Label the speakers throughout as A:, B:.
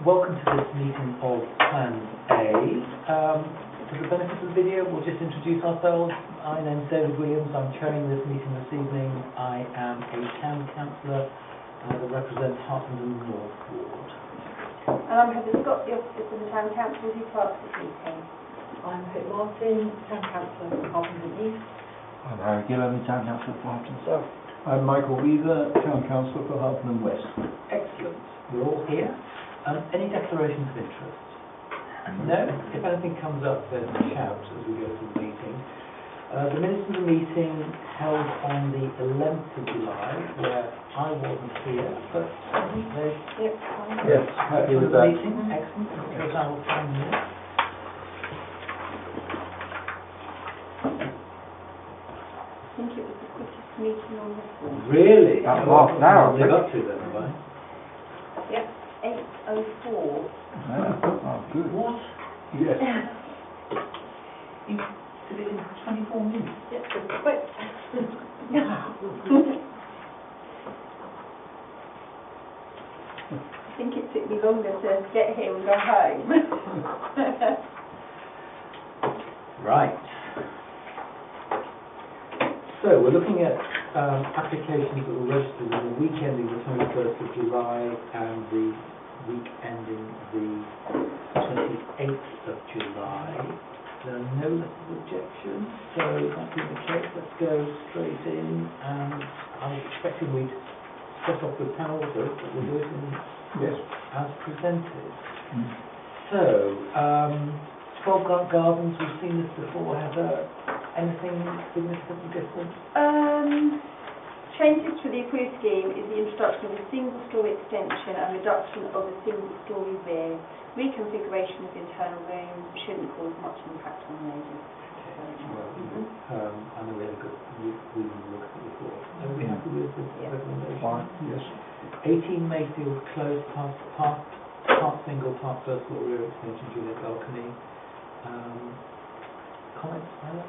A: welcome to this meeting of Plan A. For the benefit of the video, we'll just introduce ourselves. My name's David Williams. I'm chairing this meeting this evening. I am a town councillor that represents Harpenden North Ward.
B: And I'm Heather Scott, the officer for the Town Council, who clerks this meeting.
C: I'm Pip Martin, Town Councillor for Harpenden East.
D: I'm Harry Gillan, Town Councillor for Harpenden South.
E: I'm Michael Weaver, Town Councillor for Harpenden West.
A: Excellent. We're all here. Any declarations of interest? No? If anything comes up, then shout as we go through the meeting. The minutes of the meeting held on the 11th of July, where I wasn't here, but they...
E: Yes, happy with that.
A: Meeting. Excellent. So I will find you.
B: I think it was the quickest meeting on record.
A: Really?
D: About half an hour.
A: Live up to that, have I?
B: Yep, 8:04.
D: Oh, good.
A: What?
E: Yes.
A: You did it in 24 minutes?
B: Yep, quick. I think it took me longer to get here and go home.
A: Right. So we're looking at applications that were registered in the week ending the 21st of July and the week ending the 28th of July. There are no letters of objection, so that being the case, let's go straight in. And I was expecting we'd start off with town orders, but we'll do it in as presented. So, 12 Grant Gardens, we've seen this before. Heather, anything significantly different?
B: Changes to the approved scheme is the introduction of a single-storey extension and reduction of a single-storey rear. Reconfiguration of the internal rooms shouldn't cause much impact on the neighbours.
A: I know we had a good look at it before. Are we happy with the recommendation?
E: Fine, yes.
A: 18 Mayfield Close, part single, part first floor rear extension, Juliet balcony. Comments, Heather?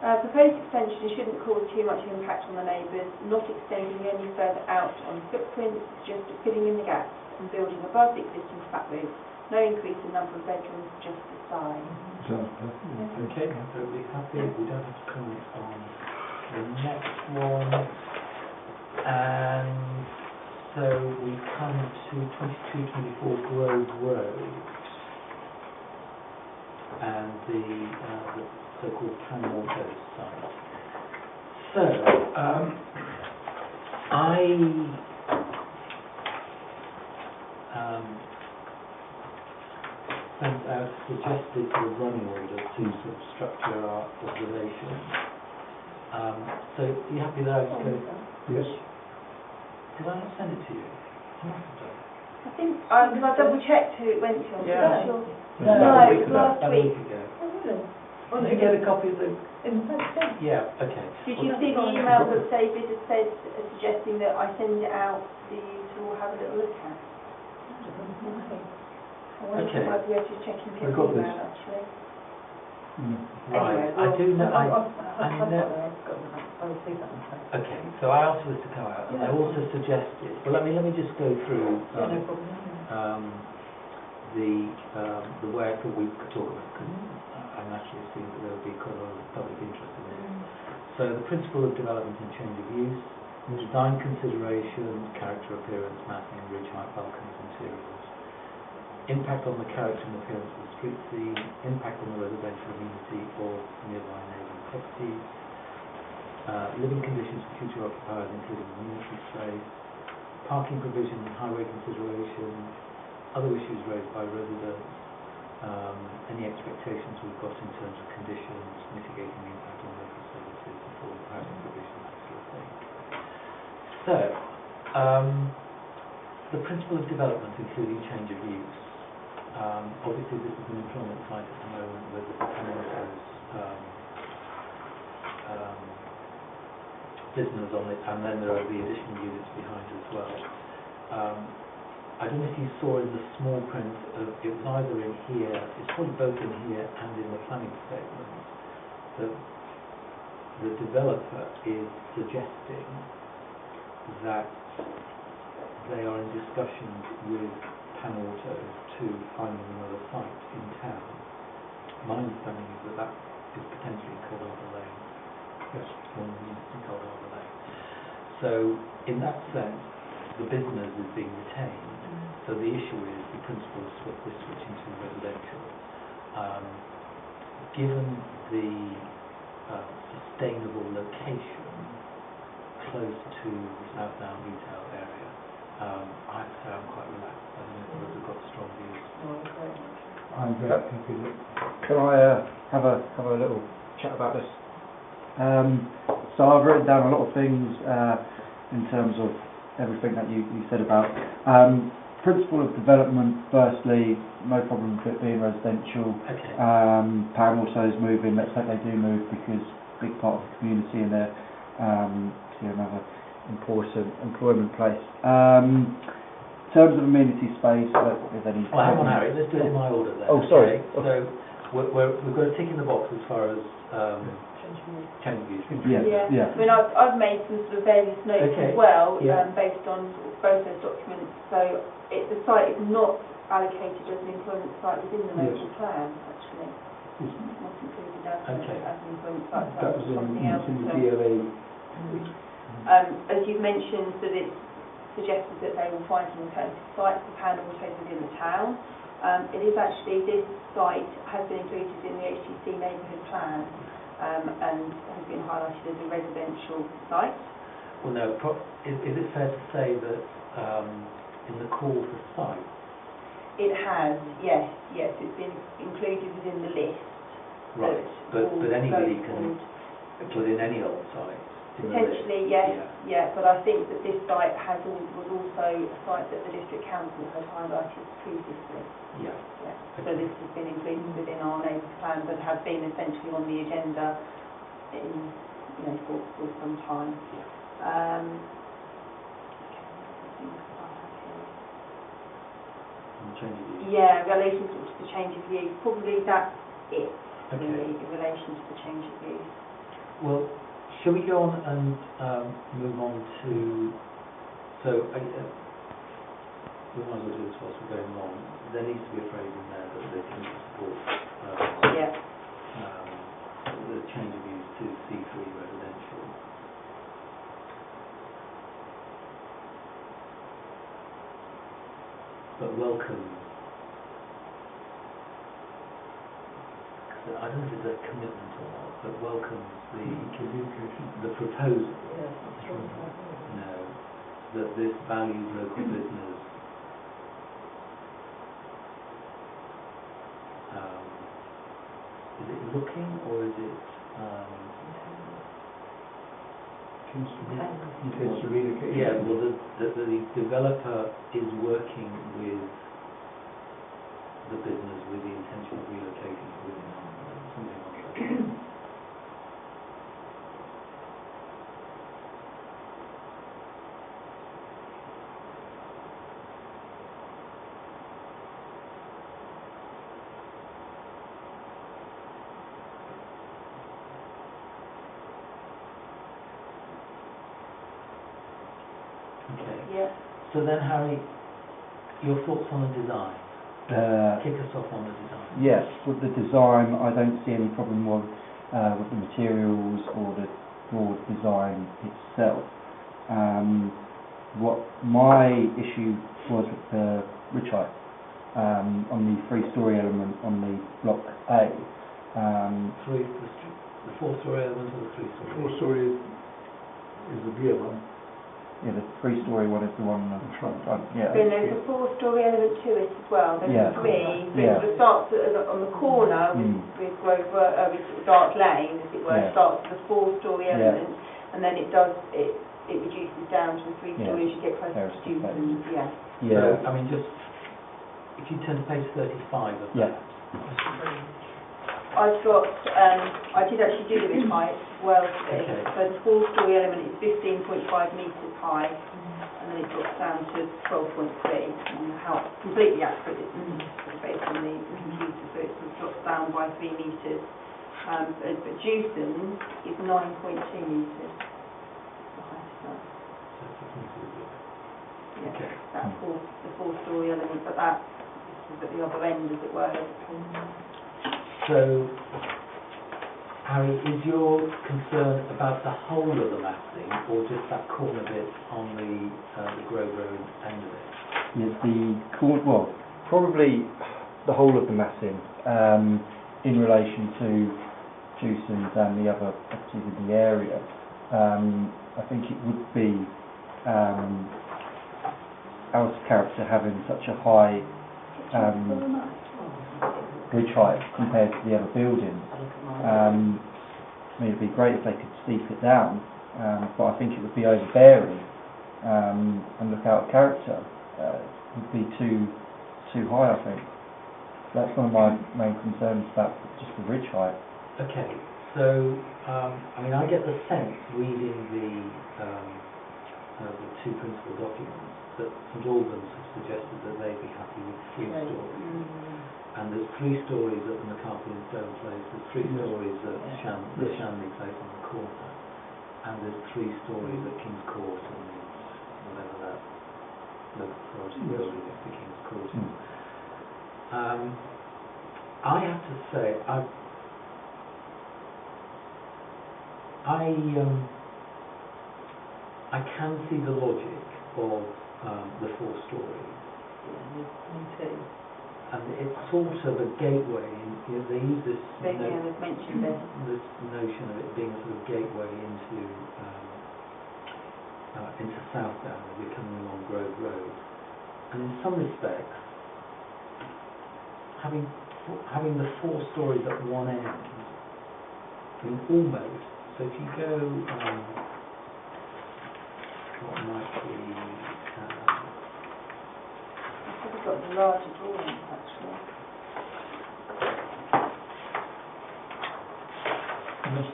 B: Proposed extension shouldn't cause too much impact on the neighbours, not extending any further out on footprints, just filling in the gaps and building above the existing flat roof. No increase in number of bedrooms, just the size.
E: Sounds perfect.
A: Okay, everybody happy? We don't have to comment on the next one. And so we come to 2224 Grove Road and the so-called Panwater site. So, I sent out suggested to the running order to sort of structure our observations. So, are you happy that I just go?
E: Yes.
A: Did I not send it to you? I must have done.
B: I think, because I double-checked who it went to.
A: Yeah.
B: Sure.
A: No,
B: it was last week.
A: Ago.
C: Oh, really?
A: Did you get a copy of the...
C: In the same thing?
A: Yeah, okay.
B: Did you see the email that David had said, suggesting that I send it out for you to all have a little look at? I wonder if
A: Okay.
B: I might be able to check into your
E: I've got this.
B: email, actually.
A: Right, I do know... Okay, so I asked for this to come out, and I also suggested... Well, let me just go through the work that we could talk about, because I naturally assume that there would be quite a lot of public interest in this. So the principle of development and change of use, design considerations, character, appearance, massing, ridge height, balconies, interiors, impact on the character and appearance of the street scene, impact on the residential community or nearby neighbouring properties, living conditions for future occupiers including the military space, parking provision and highway considerations, other issues raised by residents, any expectations we've got in terms of conditions, mitigating the impact on local services, affordable housing provision, that sort of thing. So, the principle of development, including change of use. Obviously, this is an employment site at the moment with the Panwater's business on it, and then there are the additional units behind as well. I don't know if you saw in the small print, it was either in here, it's probably both in here and in the planning statement, that the developer is suggesting that they are in discussions with Panwater to finding another site in town, my understanding is that that is potentially Caldara Lane. Yes. In Caldara Lane. So in that sense, the business is being retained. So the issue is the principle of switching to residential. Given the sustainable location close to the South Down retail area, I have to say I'm quite relaxed. I don't know if others have got strong views.
E: I'm very happy with it.
D: Can I have a little chat about this? So I've written down a lot of things in terms of everything that you said about principle of development. Firstly, no problem with it being residential.
A: Okay.
D: Pam also is moving. Let's hope they do move because big part of the community and they're see another important employment place. In terms of amenity space, if any.
A: Well, hang on, Harry. Let's do it in my order then.
D: Oh, sorry.
A: Okay? So we've got a tick in the box as far as change of use.
D: Yeah.
B: I mean, I've made some sort of various notes
A: Okay.
B: as well,
A: Yeah.
B: based on both those documents. So the site is not allocated as an employment site within the local plan, actually. It's not included as an employment site. So
E: That was
B: something else.
E: in the DLA.
B: As you've mentioned, that it's suggested that they will find an alternative site for pan autos within the town. It is actually, this site has been included in the HTC neighbourhood plan and has been highlighted as a residential site.
A: Well, no. Is it fair to say that in the call for site?
B: It has, yes, it's been included within the list.
A: Right, but anybody can put in any old site.
B: Potentially, yes, yeah, but I think that this site was also a site that the district council had highlighted previously.
A: Yeah.
B: So this has been included within our neighbourhood plan, but has been essentially on the agenda for some time.
A: Change of use.
B: Yeah, in relation to the change of use, probably that's it.
A: Okay.
B: Really, in relation to the change of use.
A: Well, shall we go on and move on to? So we might as well do this whilst we're going along. There needs to be a phrase in there that they can support the change of use to C3 residential. But welcome. I don't know if it's a commitment or not, but welcomes the proposal.
C: Yes, that's strong.
A: No, that this values local business. Is it looking or is it?
E: Intends to relocate.
A: Yeah, well, the developer is working with the business with the intention of relocating within something like that. Okay.
B: Yeah.
A: So then, Harry, your thoughts on the design? Kick us off on the design.
D: Yes, with the design, I don't see any problem with the materials or the broad design itself. What my issue was with the ridge height on the 3-storey element on the block A.
A: The 4-storey element or the 3-storey?
E: 4-storey is the rear one.
D: Yeah, the 3-storey one is the one on the front. Yeah.
B: Then there's a 4-storey element to it as well. There's 3. So it sort of starts on the corner with Grover, with sort of Dark Lane, as it were. Starts with a 4-storey element, and then it reduces down to the 3-storey as you get closer to students.
A: So, I mean, just if you turn to page 35 of that.
B: I've got, I did actually do the ridge height as well today.
A: Okay.
B: So the 4-storey element is 15.5 metres high, and then it drops down to 12.3. And how completely accurate it is based on the computer, so it sort of drops down by 3 metres. But Jewson's is 9.2 metres. The height of that.
A: Okay.
B: That's the 4-storey element, but that, the other end, as it were.
A: So, Harry, is your concern about the whole of the massing, or just that corner bit on the Grove Road end of it?
D: Yes, well, probably the whole of the massing, in relation to Jewson's and the other properties in the area. I think it would be out of character having such a high ridge height compared to the other buildings. I mean, it'd be great if they could steep it down, but I think it would be overbearing and look out of character. It would be too high, I think. That's one of my main concerns about just the ridge height.
A: Okay, so I mean, I get the sense reading the two principal documents that St Albans have suggested that they'd be happy with 3 stories. And there's 3 stories at the McCarthy and Stone Place, there's 3 stories at the Shanley Place on the corner, and there's 3 stories at King's Court and whatever that local authority building is, the King's Court is. I have to say, I can see the logic of the 4 stories.
C: Me too.
A: And it's sort of a gateway. They use this
B: mentioned
A: this notion of it being a sort of gateway into Southdown as you're coming along Grove Road. And in some respects, having the 4 stories at one end, I mean, almost. So if you go, what might be?
B: We've got the larger drawings, actually.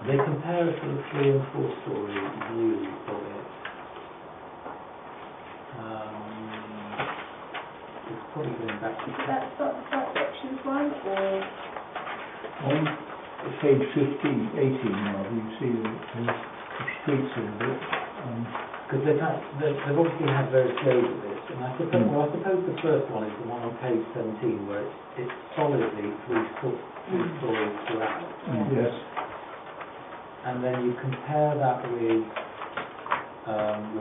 A: They compare a sort of 3 and 4 story view of it. It's probably going back to
B: That sections one, or
E: On page 15, 18 now, you see the streets of it.
A: because they've obviously had various goes at this, and I suppose the first one is the one on page 17 where it's solidly 3 stories throughout.
E: Yes.
A: And then you compare that with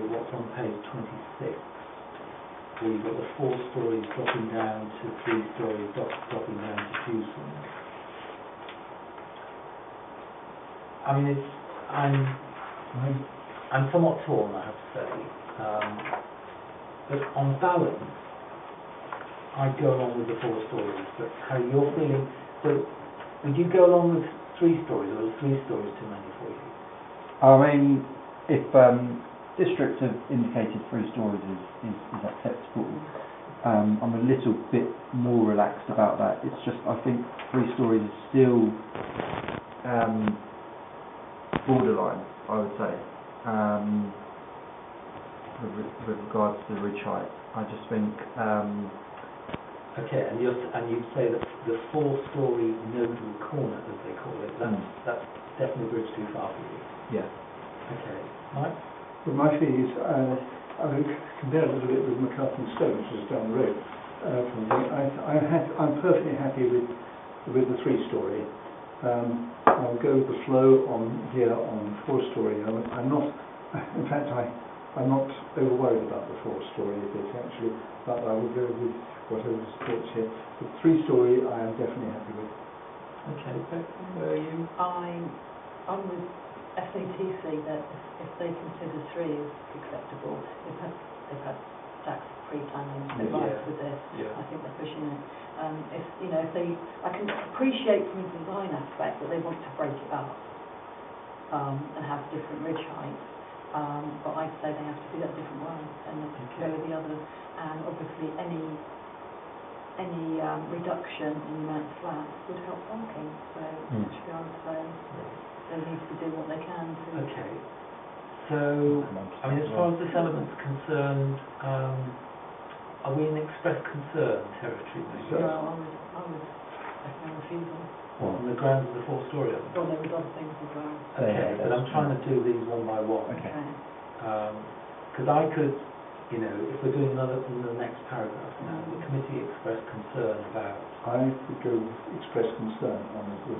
A: what's on page 26, where you've got the 4 stories dropping down to 3 stories dropping down to Jewson. I mean, I'm somewhat torn, I have to say. But on balance, I'd go along with the 4 stories. But how you're feeling? So, would you go along with 3 stories, or is 3 stories too many for you?
D: I mean, if districts have indicated 3 stories is acceptable, I'm a little bit more relaxed about that. It's just, I think 3 stories is still borderline, I would say, with regards to the ridge height. I just think.
A: Okay, and you'd say that the 4-story nodal corner, as they call it, that's definitely a bridge too far for you.
D: Yeah.
A: Okay, Mike.
E: Well, my feeling is, I would compare a little bit with McCarthy and Stone, which is down the road from me. I'm perfectly happy with the 3-story. I'll go with the flow on here on 4-story. I'm not, in fact, I'm not over worried about the 4-story bit actually, but I will go with whatever supports here. The 3-story I am definitely happy with.
A: Okay, where are you?
C: I'm with SATC that if they consider 3 is acceptable, they've had tax pre-planning advice with this.
A: Yeah.
C: I think they're pushing it. I can appreciate from a design aspect that they want to break it up and have different ridge heights, but I'd say they have to do that different way and go with the others. And obviously any reduction in the amount of flats would help parking. So actually I would say they need to do what they can to.
A: Okay. So, I mean, as far as this element's concerned, are we in express concern territory? Maybe?
C: No, I would recommend refusal.
A: What, on the grounds of the 4-story element?
C: Well, there was other things as well.
A: Okay, but I'm trying to do these one by one.
C: Okay.
A: Because I could you know, if we're doing another in the next paragraph now, the committee expressed concern about
E: I would go express concern on the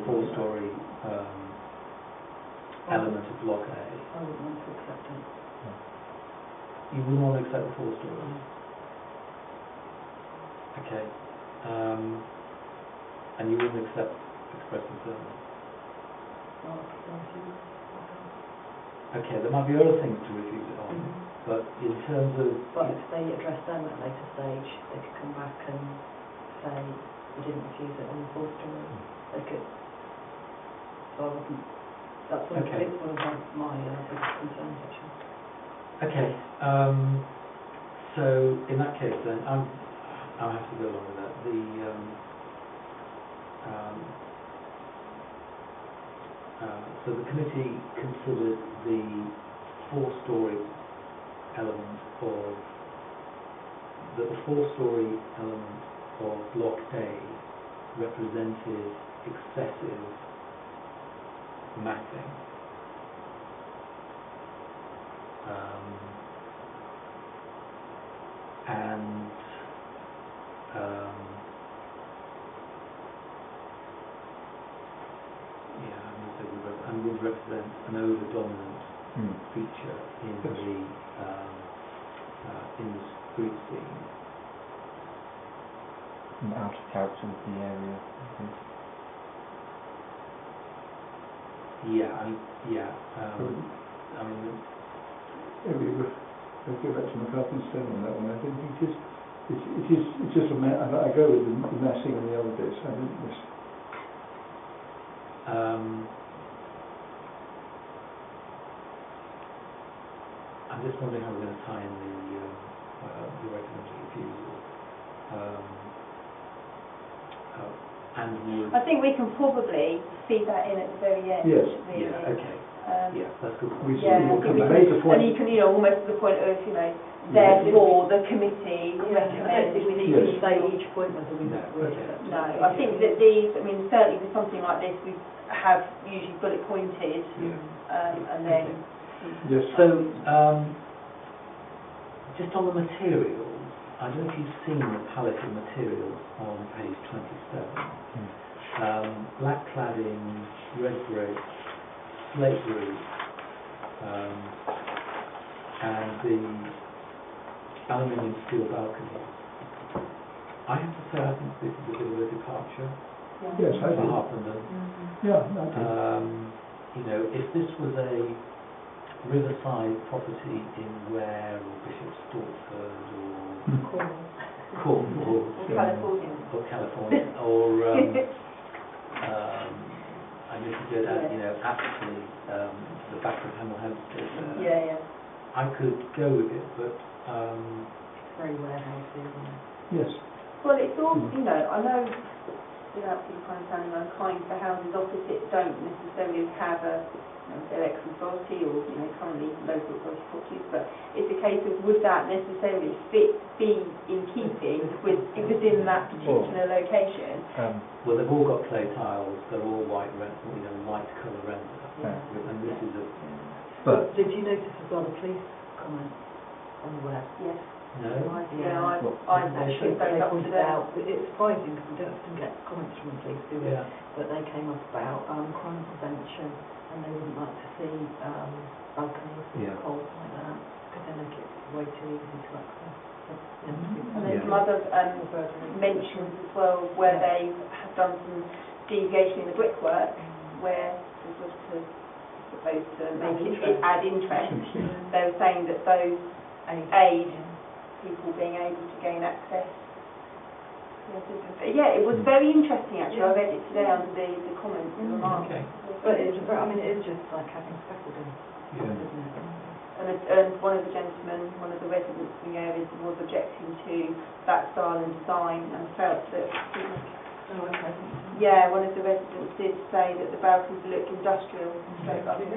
A: four-storey element of block A.
C: I wouldn't want to accept it.
A: You wouldn't want to accept the four-storey? Okay. And you wouldn't express concern? Okay, there might be other things to refuse it on, but in terms of...
C: But if they address them at a later stage, they could come back and say, we didn't refuse it on the four-storey. They could... So I wouldn't... That's one
A: Okay.
C: of my biggest concerns, actually.
A: Okay, so in that case then, I'll have to go along with that. So the committee considered the four-storey element of that the four-storey element of Block A represented excessive massing. And would represent an over-dominant feature in the street scene.
D: And out of character with the area.
E: Let's go back to McCarthy's Stone on that one. I don't think it's just a I go with the massing and the other bits. I think this.
A: I'm just wondering how we're going to tie in the recommended refusal. And would...
B: I think we can probably feed that in at the very end.
E: Yes.
B: Really.
A: Yeah. Okay. Yeah, that's good.
B: And you can, almost to the point of, therefore the committee recommends.
C: We need to say each point whether we accept.
B: No, I think that these, certainly with something like this, we have usually bullet pointed, and then.
E: Yes.
A: So, just on the materials, I don't know if you've seen the palette of materials on page 27. Black cladding, red brick, slate roof, and the aluminium steel balcony. I have to say, I think this is a bit of a departure
E: Yes, I
A: for
E: do.
A: Harpenden.
E: Yeah, I do.
A: If this was a riverside property in Ware or Bishop Stortford or Cornwall
B: Or California.
A: or I need to go down, Apsley, the back of Hemel Hempstead. I could go with it, but
C: It's very warehousey, isn't it?
E: Yes.
B: Well, it's all, I know, without being kind of sounding unkind, the houses opposite don't necessarily have their ex-authority or, currently local authority properties, but it's a case of would that necessarily be in keeping within that particular location?
A: well, they've all got clay tiles. They're all white light colour render, and this is a.
C: But did you notice as well the police comment on the web?
B: Yes.
A: No.
B: I actually
C: they
B: up to
C: pointed
B: them.
C: out. It's surprising because we don't often get comments from the police, do we?
A: Yeah.
C: But they came up about crime prevention, and they wouldn't like to see balconies or poles like that because they make it way too easy to access.
B: And there's some other mentions as well where they have done some deviation in the brickwork where supposed to make it add interest. They were saying that those aid people being able to gain access. Yeah, it was very interesting actually. I read it today under the comments and remarks.
A: Okay.
C: But it is just like having scaffolding, isn't it?
B: And one of the gentlemen, one of the residents in the area was objecting to that style and design and felt that, one of the residents did say that the balconies look industrial straight up.
D: You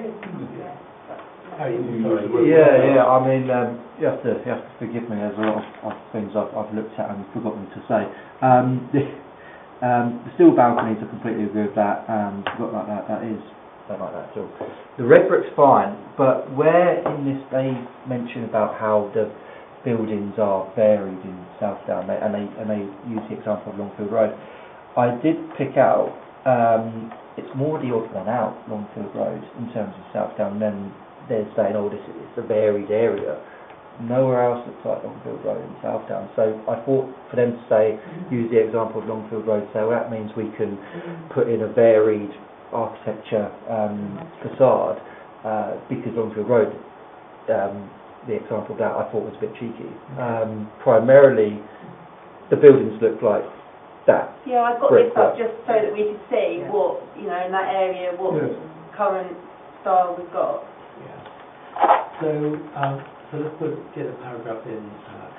D: have to forgive me. There's a lot of things I've looked at and forgotten to say. The steel balconies, I completely agree with that. Forgot about that. That is don't like that at all. The red brick's fine, but where in this they mention about how the buildings are varied in Southdown, and they use the example of Longfield Road, I did pick out it's more the odd one out, Longfield Road, in terms of Southdown. Then they're saying, oh, it's a varied area. Nowhere else looks like Longfield Road in Southdown. So I thought for them to say, use the example of Longfield Road, say, well, that means we can put in a varied architecture facade, because Longfield Road, the example of that I thought was a bit cheeky. Primarily, the buildings look like that.
B: Yeah, I've got this up just so that we could see what, in that area, what current style we've got.
A: Yeah. So let's get a paragraph in,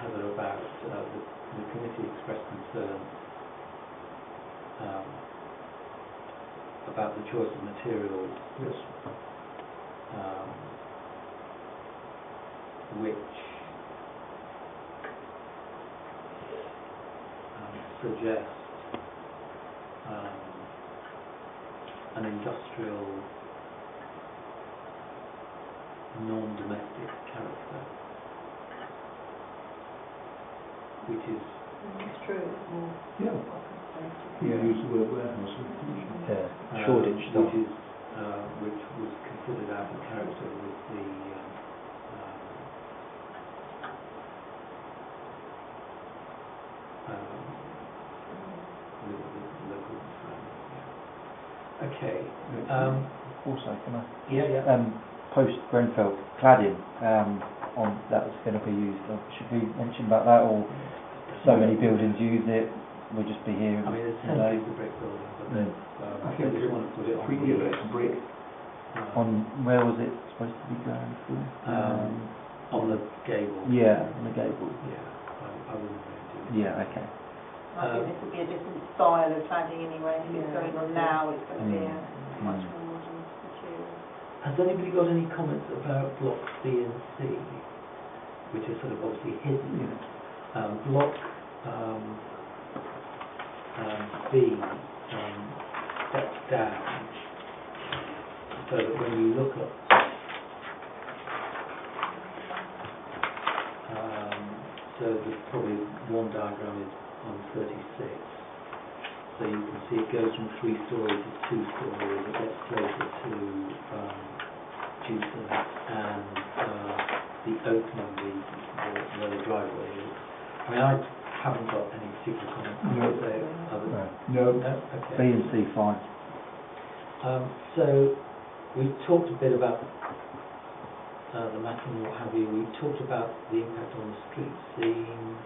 A: Heather, about the committee expressed concern about the choice of materials.
E: Yes.
A: Which suggest an industrial, non-domestic character, which is...
C: It's true, it's more...
E: Yeah. You use the word warehouse.
D: Shoreditch stuff.
A: Which was considered out of character with the local surroundings. Okay.
D: Also, can I?
A: Yeah.
D: Post Grenfell cladding on that was going to be used. Should we mention about that, or so many buildings use it? We'll just be here.
A: I mean, it's essentially the brick building, but then
E: I think
A: they just want to put it on
E: 3 years brick.
D: On where was it supposed to be going through?
A: On the gable.
D: Yeah, on the gable.
A: Yeah, I wouldn't really do it.
D: Yeah, okay.
B: I think this would be a different style of cladding anyway. If it's going on now, it's going to be a much more modern material.
A: Has anybody got any comments about blocks B and C, which are sort of obviously hidden? Block B steps down so that when you look at so there's probably one diagram is on 36, so you can see it goes from 3 stories to 2 stories. It gets closer to Jewson and the opening, where the driveway is. I mean, I haven't got any particular comments.
E: No.
A: Okay.
D: B and C fine.
A: So we talked a bit about the mapping and what have you. We talked about the impact on the street scene.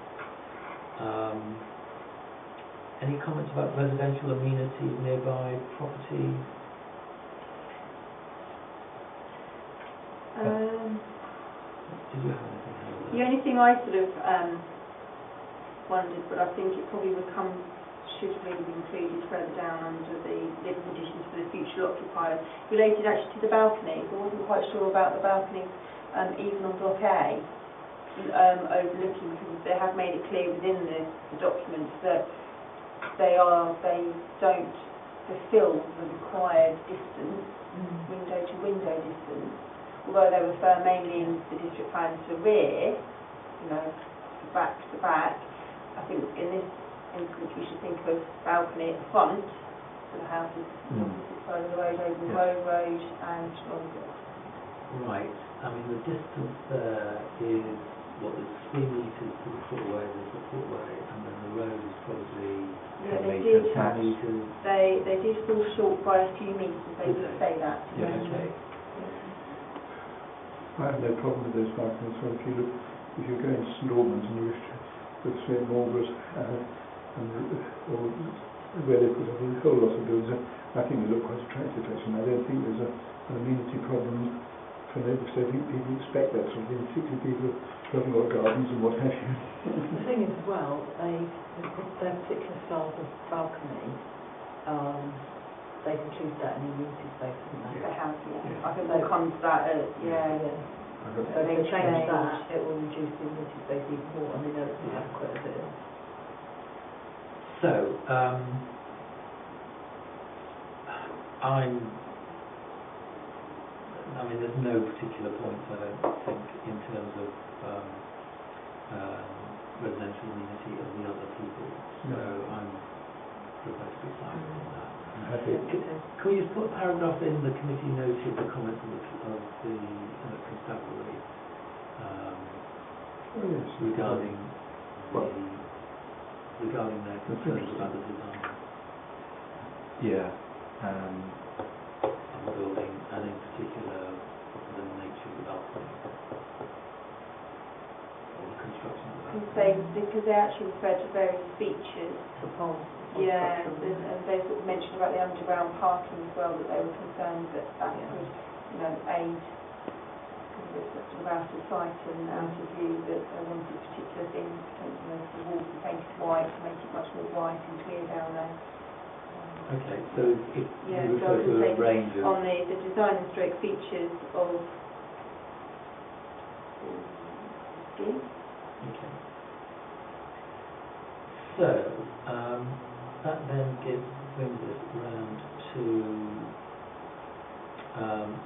A: Any comments about residential amenities, nearby properties? Did you have anything?
B: The only thing I sort of wondered, but I think it probably should really be included further down under the living conditions for the future occupiers, related actually to the balconies. I wasn't quite sure about the balconies, even on Block A, overlooking, because they have made it clear within the documents that they don't fulfil the required distance, window to window distance, although they refer mainly in the district plan to rear, back to back. I think in this instance we should think of balcony at the front, so the house is on the opposite side of the road, over Row Road and Longfield.
A: Right. I mean, the distance there is, there's 3 metres to the footway, there's the footway, and then the road is probably 10 metres.
B: They did fall short by a few metres, they did say that.
A: Yeah, okay.
E: I have no problem with those balconies. So if you go into St Albans and you wish to look say Margaret or where they put up a whole lot of buildings, I think they look quite attractive actually. I don't think there's an amenity problem for them, because I think people expect that sort of thing, particularly people who haven't got gardens and what have you.
C: The thing is as well, their particular styles of balcony, they've included that in the amenity space, haven't they?
B: They have, yeah. I think we'll come to that,
C: So if they change that, it will reduce the amenity space even more, and they know it's going to have quite a bit of...
A: So, I'm I mean, there's no particular points, I don't think, in terms of residential amenity of the other people. So I'm prepared to be silent on that. Can we just put a paragraph in? The committee noted the comments of the constabulary regarding their concerns about the design of the building, and in particular the nature of the balcony or the construction of the balcony.
B: Because they actually refer to various features. Yeah, and they sort of mentioned about the underground parking as well, that they were concerned that would, aid, because it's sort of out of sight and out of view, that they wanted particular things, potentially the walls were painted white to make it much more bright and clear down there.
A: Okay, so if you refer to a range of...
B: On the design and stroke features of the scheme.
A: Okay. So, that then brings us round to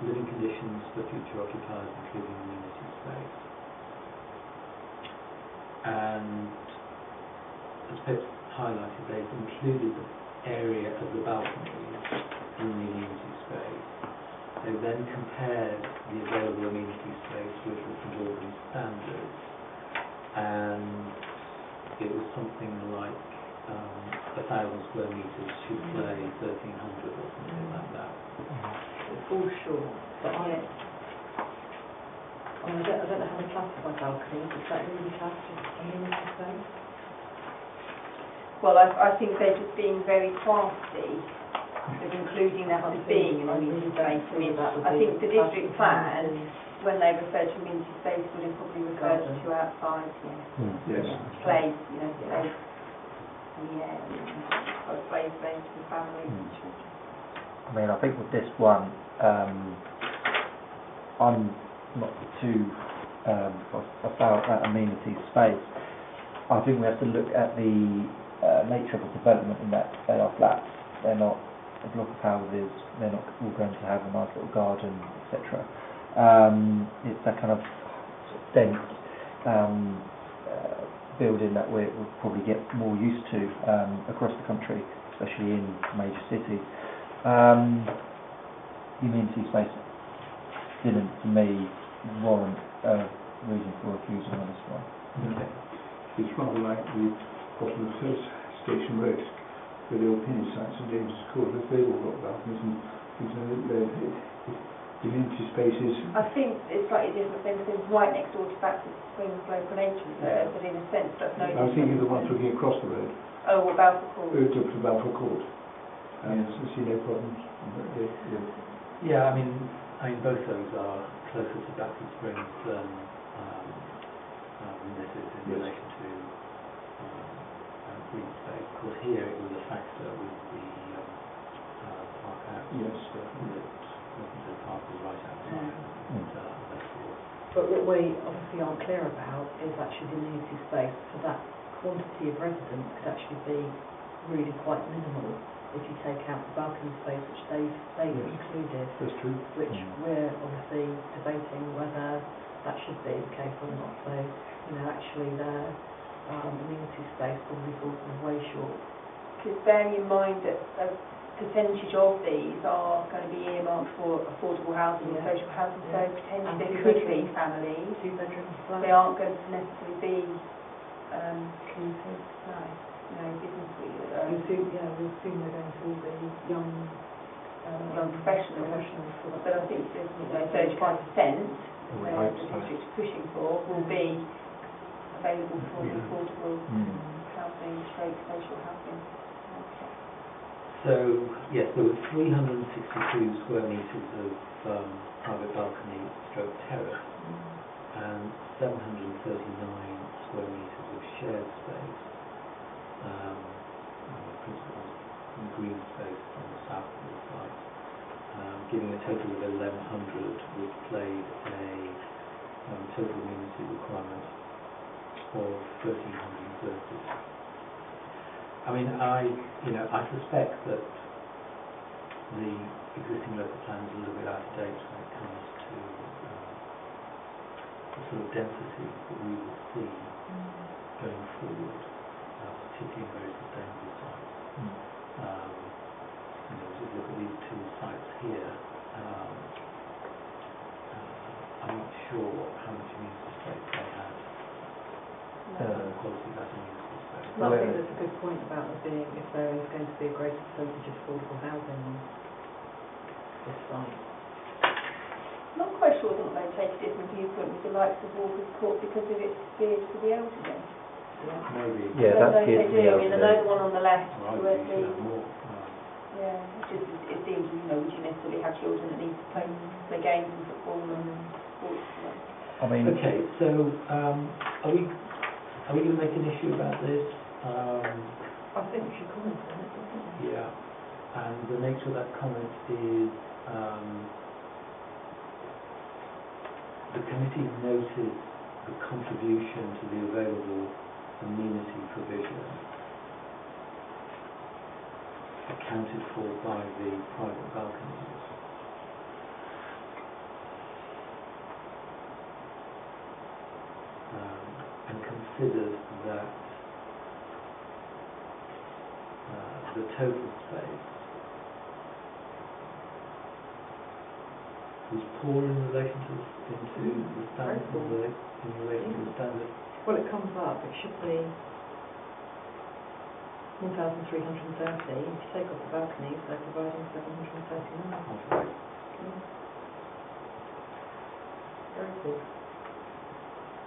A: living conditions for future occupiers, including amenity space. And as Pip's highlighted, they've included the area of the balcony in the amenity space. They then compared the available amenity space with the St Albans standards, and it was something like 1,000 square metres should play 1,300 or something like that.
C: It falls short, but I don't know how they classify balconies. Is that really classed as amenity space?
B: Well, I think they're just being very crafty of including that as being an amenity space. I mean, I think the district plan, when they referred to amenity space, would have probably referred to outside,
E: Yes.
B: play, play, play space for families and children.
D: I mean, I think with this one, I'm not too about that amenity space. I think we have to look at the nature of the development in that they are flats. They're not a block of houses. They're not all going to have a nice little garden, etc. It's that kind of dense building that we'll probably get more used to across the country, especially in major cities. Amenity space didn't, to me, warrant a reason for refusal on this one.
A: Okay.
E: It's rather like the bottom of First Station Road, where the opinion sites and James Court, they've all got balconies, and the amenity spaces.
B: I think it's slightly different thing, because it's right next door to Baptist Springs Local Nature Reserve, but in a sense that's no different.
E: I'm thinking of the ones looking across the road.
B: Oh, well, Balfour Court.
E: To Balfour Court. And I see no problems.
A: Yeah, I mean both those are closer to Baptist Springs than this is in relation to green space. Of course, here it was a factor with the park house.
E: Yes.
A: The park was right outside. Therefore.
C: But what we obviously aren't clear about is actually the amenity space for that quantity of residents could actually be really quite minimal if you take out the balcony space which they've included.
E: That's true.
C: Which we're obviously debating whether that should be the case or not. So, actually their amenity space probably falls way short.
B: Because bearing in mind that a percentage of these are going to be earmarked for affordable housing and social housing, so potentially there could be families.
C: 2-bedroom flats.
B: They aren't going to necessarily be communities. No, business
C: We'll assume they're going to all be young
B: professionals. But I think there's 35% the district is pushing for will be available for affordable housing, social housing.
A: So, yes, there were 362 square metres of private balcony stroke terrace and 739 square metres of shared space, principal and green space on the south of the site, giving a total of 1,100, which played a total amenity requirement of 1,330. I mean, I suspect that the existing local plan is a little bit out of date when it comes to the sort of density that we will see going forward, particularly in very sustainable sites. As we look at these two sites here, I'm not sure how much municipal space they have. Quality of that municipal space.
C: No, I think there's a good point about there being, if there is going to be a greater percentage of affordable housing on this site.
B: Not quite sure that they take a different viewpoint with the likes of Walker's Court because of its geared for the elderly.
A: Maybe.
D: Yeah, that's geared for the
B: I mean, I know the one on the left,
A: Right,
B: where
A: you should have more.
B: it seems, would you necessarily have children that need to play games and football and sports?
D: I mean,
A: Okay, so are we going to make an issue about this?
C: I think we should comment on it, don't we?
A: Yeah, and the nature of that comment is the committee noted the contribution to the available amenity provision accounted for by the private balconies. And considered that the total space was poor in relation to the standard, in relation to the standard.
C: Well, it comes up, it should be 1,330. If you take off the balconies, they're providing 739. Very good.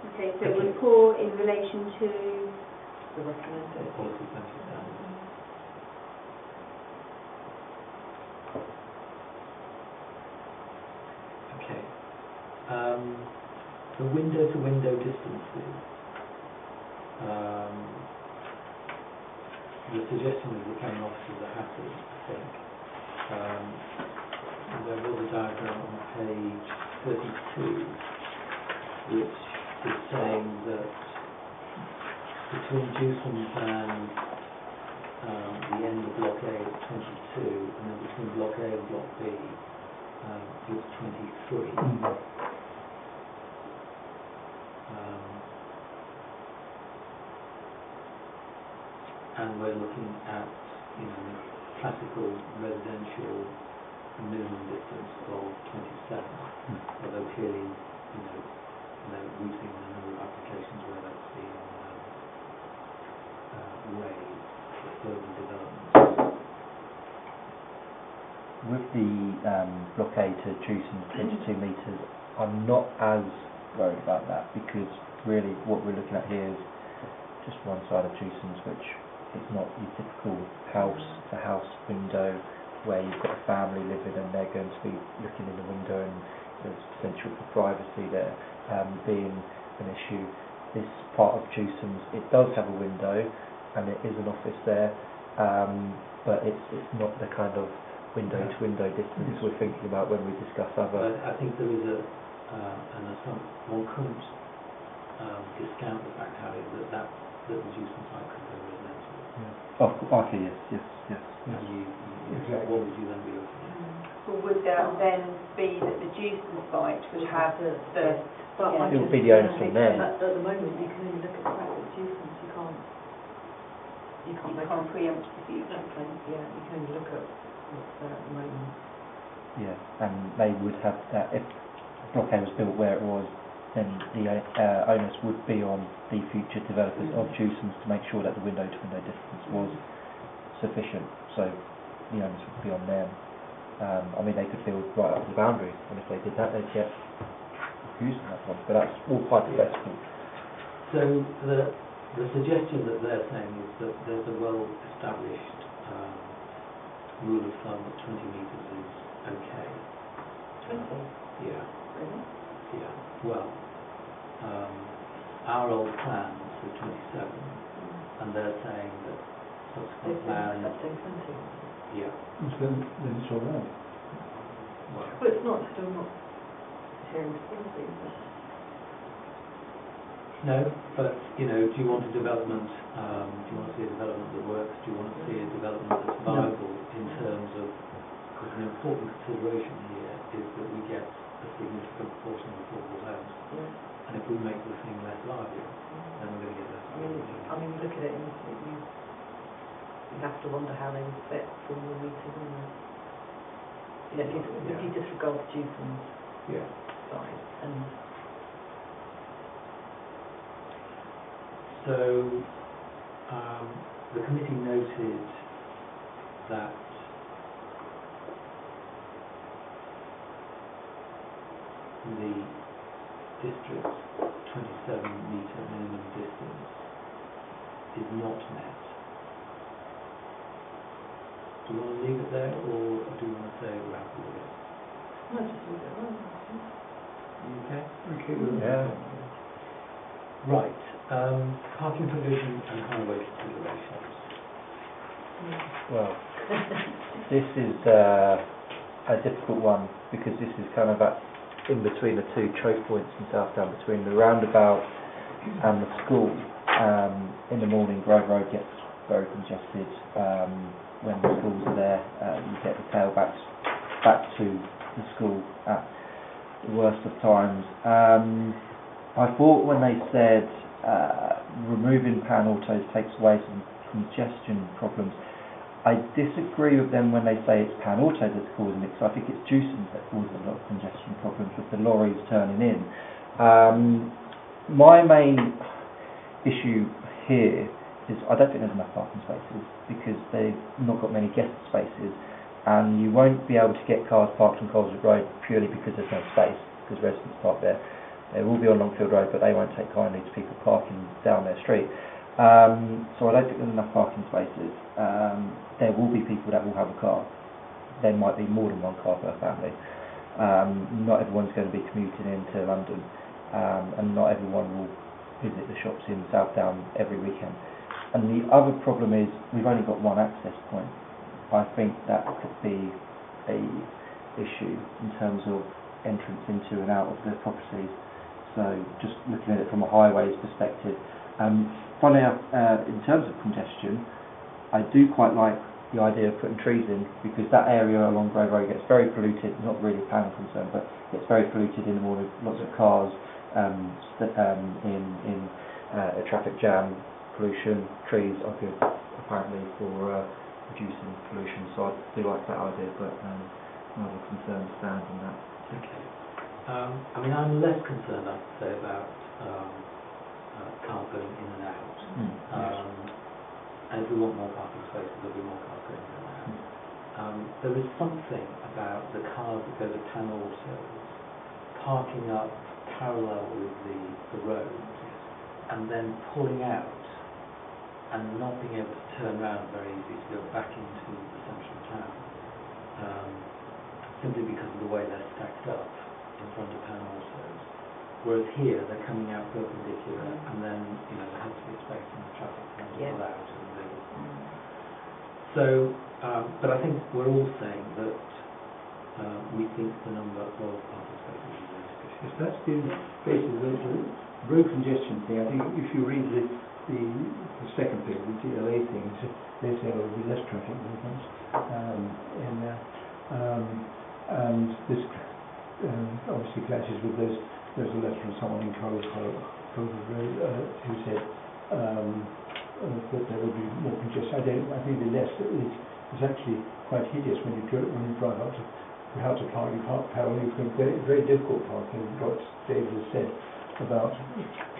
B: Okay, so it was poor in relation to...
C: The recommended.
A: Quality centre standards. Okay. The window-to-window distances. The suggestion is the planning officers are happy, I think. There was a diagram on page 32 which is saying that between Dewsons and the end of Block A it's 22, and then between Block A and Block B it's 23. And we're looking at, classical residential minimum distance of 27, although clearly, we've seen a number of applications where that's been raised for further development.
D: with the Block A to Jewson's 22 metres, I'm not as worried about that, because really what we're looking at here is just one side of Jewson's, which is not your typical house-to-house window where you've got a family living and they're going to be looking in the window and there's potential for privacy there being an issue. This part of Jewson's, it does have a window and it is an office there, but it's not the kind of window-to-window distance we're thinking about when we discuss other...
A: I think there is one couldn't discount the fact, Harry, that the Jewson site could go residential.
D: Oh, okay, yes.
A: And
E: Exactly.
A: what would you then be looking at?
B: Well, would that then be that the Jewson site would have the
C: But
B: Yeah.
D: It would be the onus on them.
C: At the moment, you can only look at the fact that Jewson's, you can't
B: preempt the future?
C: Exactly, yeah, you can only look at what's there at the moment.
D: Yeah, and they would have that, if Block A was built where it was, then the onus would be on the future developers of Jewson's to make sure that the window-to-window distance was sufficient, so the onus would be on them. I mean, they could build right up to the boundary, and if they did that, they'd get using that one, but that's all hypothetical.
A: So the suggestion that they're saying is that there's a well-established rule of thumb that 20 metres is okay.
C: 20?
A: Yeah.
C: Really?
A: Yeah. Well, our old plans were 27, and they're saying that subsequent
C: They've been
A: plans.
C: accepting 20.
A: Yeah.
E: Then it's all right.
A: Well,
C: But it's not, still not adhering to policy, is it?
A: no, but do you want a development? Do you want to see a development that works? Do you want to see a development that's viable in terms of? Because an important consideration here is that we get a significant proportion of affordable homes.
C: Yeah.
A: And if we make the thing less lively, then we're going to get less lively.
C: You look at it and you have to wonder how they would fit formal meeting, and if you disregard the Dewson's side. And
A: so the committee noted that the district's 27-metre minimum distance is not met. Do you want to leave it there, or do you want to say we're happy with it?
C: no, just leave it alone.
A: You okay?
E: Okay, well,
D: Yeah.
A: Right. Parking provision and highway considerations.
D: Well, this is a difficult one because this is kind of in between the two choke points in Southdown, between the roundabout and the school. In the morning, Grove Road gets very congested. When the schools are there, you get the tailbacks back to the school at the worst of times. I thought when they said removing pan autos takes away some congestion problems, I disagree with them when they say it's pan autos that's causing it, because I think it's Dewson's that causes a lot of congestion problems with the lorries turning in. My main issue here is I don't think there's enough parking spaces, because they've not got many guest spaces, and you won't be able to get cars parked on Coleswood Road purely because there's no space, because residents park there. They will be on Longfield Road, but they won't take kindly to people parking down their street. So I don't think there's enough parking spaces. There will be people that will have a car. There might be more than one car per family. Not everyone's going to be commuting into London, and not everyone will visit the shops in Southdown every weekend. And the other problem is we've only got one access point. I think that could be a issue in terms of entrance into and out of the properties. So just looking at it from a highways perspective. Funnily enough, in terms of congestion, I do quite like the idea of putting trees in, because that area along Grove Road gets very polluted. It's not really a planning concern, but it's very polluted in the morning. Lots of cars in a traffic jam, pollution. Trees are good apparently for reducing pollution. So I do like that idea, but my other concerns stand on that.
A: Okay. I mean, I'm less concerned, I have to say, about cars going in and out. And if we want more parking spaces, there'll be more cars going in and out. There is something about the cars that go to Pan Autos parking up parallel with the road and then pulling out and not being able to turn around very easily to go back into the central town, simply because of the way they're stacked up in front of Pan Autos. Whereas here, they're coming out perpendicular, and then, there has to be space in the traffic for them to pull out. So, but I think we're all saying that we think the number of parking spaces is very sufficient.
E: If that's the basis of the road congestion thing, I think if you read the second bit, the DLA thing, they say there will be less traffic movements in there. And this obviously clashes with there's a letter from someone in Coleswood Road who said that there would be more congestion. I think the less is actually quite hideous when you drive out to park. You can't parallel. You can very difficult parking. What David has said about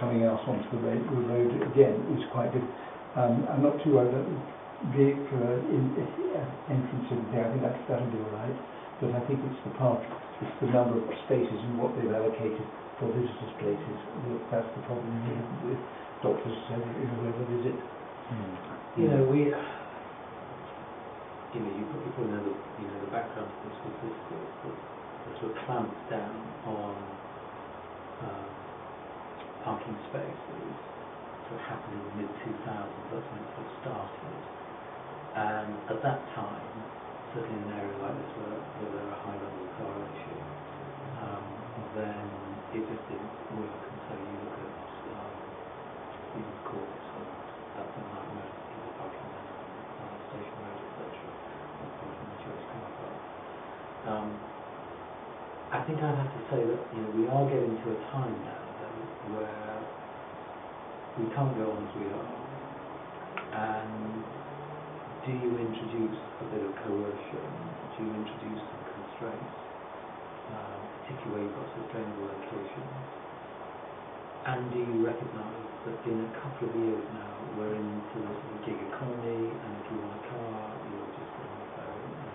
E: coming out onto the road again is quite good. I'm not too worried about vehicular entrance in there. I think that'll be all right. But I think it's the number of spaces and what they've allocated for visitors' places. That's the problem with doctors where they visit.
A: You probably know the background to this was this sort of clamped down on parking spaces. Sort of happened in the mid-2000s. That's when it sort of started. And at that time, certainly in an area like this where there are high levels of car ownership, then it just didn't work. And so you look at Stephen's Court, so that's a nightmare, parking on Station Road, etc. Parking in the church car park. I think I'd have to say that, you know, we are getting to a time now, though, where we can't go on as we are. And do you introduce a bit of coercion? Do you introduce some constraints, particularly where you've got sustainable locations? And do you recognise that in a couple of years now we're into the sort of gig economy, and if you want a car, you're just on the phone and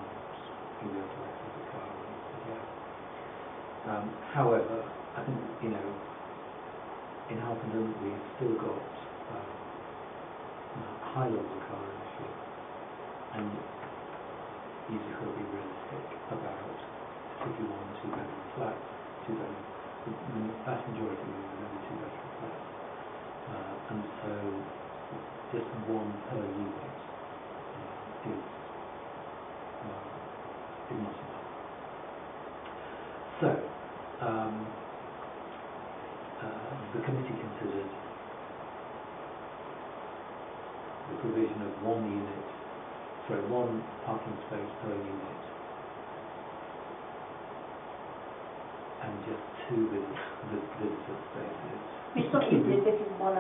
A: you'll be able to access a car when it's there. However, I think, you know, in Harpenden we've still got high levels of car ownership, and you just got to be realistic about if you want a two-bedroom flat, two-bedroom. The vast majority of them are only two-bedroom flats, and so just one per unit is not enough. So the committee considered the provision of one parking space per unit, and just two visitor spaces.
B: It's not even as if it's 1.5,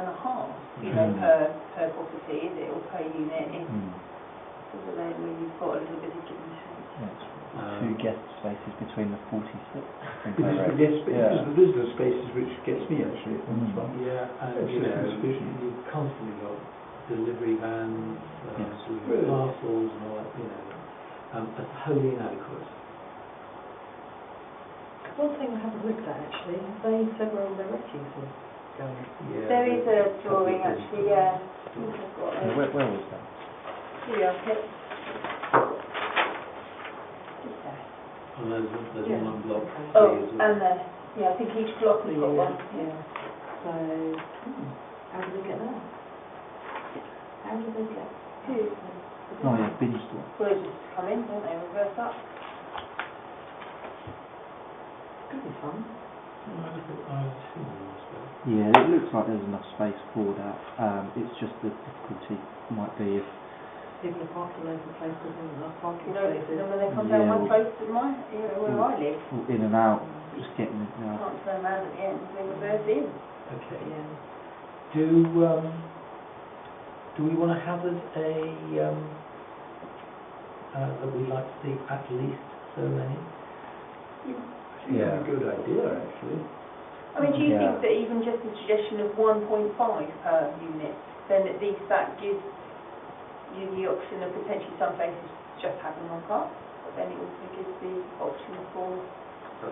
B: you know, per property, is it, or per unit? So then when you've got a little bit of give and take.
D: Yes. Two guest spaces between the 46.
E: It's the visitor spaces which gets me actually.
A: Yeah, and you know, you've constantly got delivery vans, parcels and all that, you know, that's wholly inadequate.
C: One thing I haven't looked at actually, they said where all their refuse is going.
A: Yeah,
B: There is a drawing actually, yeah. I think I've got it.
D: Where was that?
B: Here we are, Pip. Just there.
A: And there's one on block three
B: Oh,
A: as well.
B: and there. Yeah, I think each block has got one.
C: Yeah. So, how do they get there? How do they get?
B: Who?
D: Oh yeah, bin store.
B: Well, they just come in, don't they? Reverse up.
C: Could be fun.
D: Yeah, it looks like there's enough space for that. It's just the difficulty might be if
C: People are parking loads of places and enough parking
B: You know,
C: spaces.
B: when they come down my close to my, you know, where I live,
D: in and out, just getting it
B: you
D: out.
B: can't turn around at the end, they reverse in.
A: Okay.
C: Yeah.
A: Do we want to hazard that we'd like to see at least so many?
E: Yeah, a good idea actually.
B: I mean, do you think that even just the suggestion of 1.5 per unit, then at least that gives you the option of potentially some places just having one car, but then it also gives the option for...
C: I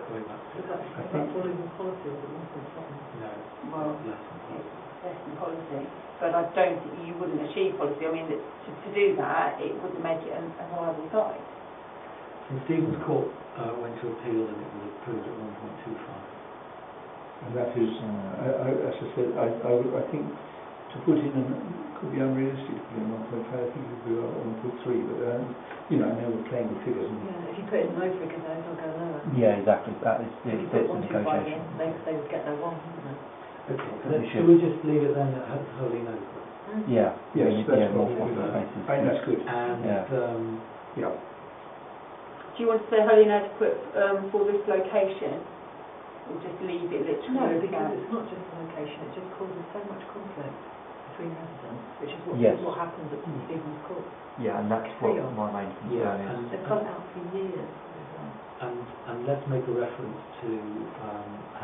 C: think following the policy of the 1.7.
A: No,
B: Well,
A: less than
B: it's less than policy, but I don't think you wouldn't achieve policy. I mean, to do that, it wouldn't make it a viable site.
A: And Stevens Court went to appeal and it was approved at 1.25.
E: And that is, as I said, I think to put in could be unrealistic to put in 1.5. I think it would be 1.3. But you know, I know we're playing with figures.
C: Yeah, if you put in no figures, they'll go lower.
D: Yeah, exactly. That is
C: If you put 1.25 in, they would get their one, wouldn't they?
A: Okay, should we just leave it then at wholly inadequate?
D: Yeah.
E: Yes, that's
D: more
E: what we
D: spaces.
E: I think that's good.
A: And
E: Yeah.
B: Do you want to say wholly inadequate for this location, or just leave it literally?
C: No, because it's not just the location, it just causes so much conflict between residents, which is what happens at St Stephen's Court.
D: Yeah, and that's what my main concern is.
C: They've got it out for years.
A: And let's make a reference to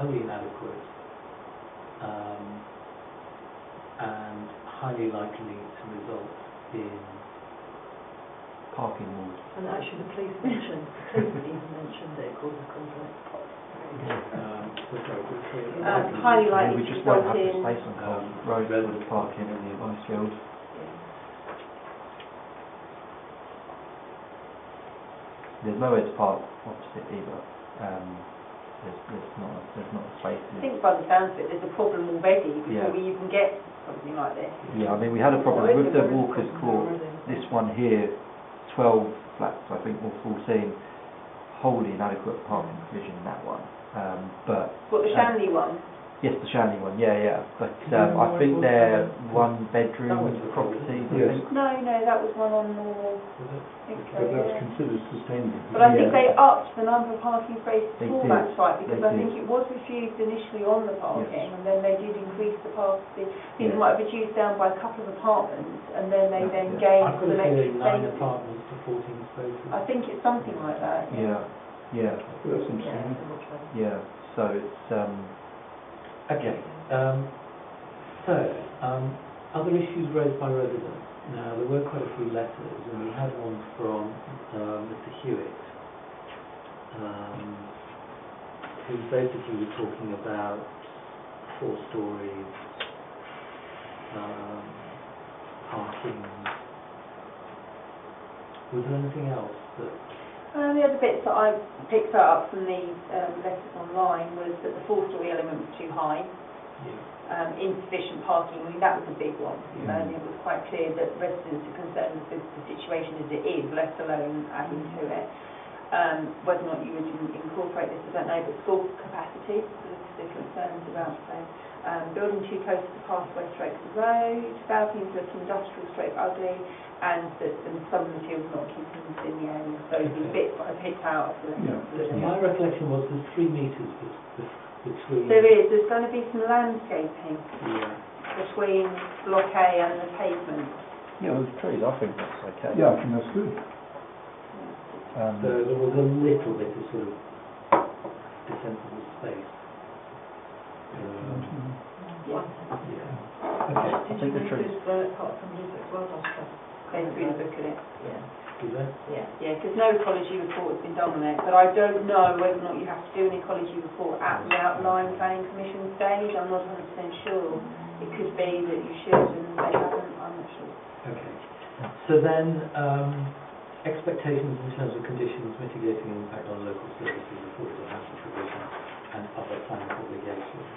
A: wholly inadequate and highly likely to result in
D: Parking laws.
C: And actually the police even mentioned that it causes conflict.
B: Highly likely
D: We
B: to
D: just won't
B: result
D: have the
B: in...
D: space on roads for the parking in the advice field. There's nowhere to park opposite either. There's not a space.
B: I think by the sounds of it, there's a problem already before we even get something like this.
D: Yeah, I mean, we had a problem with the Walker's Court. This one here, 12 flats, I think, or 14, wholly inadequate parking provision in that one. But
B: What, the Shanley one?
D: Yes, the Shanley one, yeah. But I think they're one-bedroom properties. I think.
B: No, that was one on more.
E: But that's considered sustainable.
B: But I think
D: Yeah.
B: they upped the number of parking spaces
D: They
B: for
D: did.
B: that site because
D: They
B: I think
D: did.
B: it was refused initially on the parking, and then they did increase the parking. It might have reduced down by a couple of apartments, and then they then gained
A: I've got
B: some
A: a
B: extra
A: feeling 9
B: spaces.
A: apartments to 14 spaces.
B: I think it's something like that.
D: Yeah.
E: That's interesting.
D: Yeah. So it's
A: Okay. Other issues raised by residents. Now, there were quite a few letters, and we had one from Mr. Hewitt, who basically was talking about 4 stories, parking. Was there anything else that...
B: The other bits that I picked up from the letters online was that the 4-storey element was too high. Insufficient parking, I mean that was a big one, and it was quite clear that residents are concerned with the situation as it is, let alone adding to it. Whether or not you would incorporate this, I don't know, but school capacity, there's concerns about building too close to the pathway straight to the road, balconies look industrial straight ugly, and that some materials not keeping us in the area. So those are the bits that I picked out of the letter.
A: My recollection was there's 3 metres between...
B: There's going to be some landscaping between block A and the pavement.
D: yeah, with trees. I think that's okay.
E: Yeah, I think that's good.
A: So there was a little bit of sort of defensible space. Okay.
C: Did you include the part from Music as well, Doctor?
B: They're really look at it.
A: Is there?
B: Yeah, because no ecology report has been done on it, but I don't know whether or not you have to do an ecology report at the outline planning commission stage. I'm not 100% sure. It could be that you should and they haven't, I'm not sure.
A: Okay. So then, expectations in terms of conditions mitigating impact on local services, affordable housing provision and other planning obligations.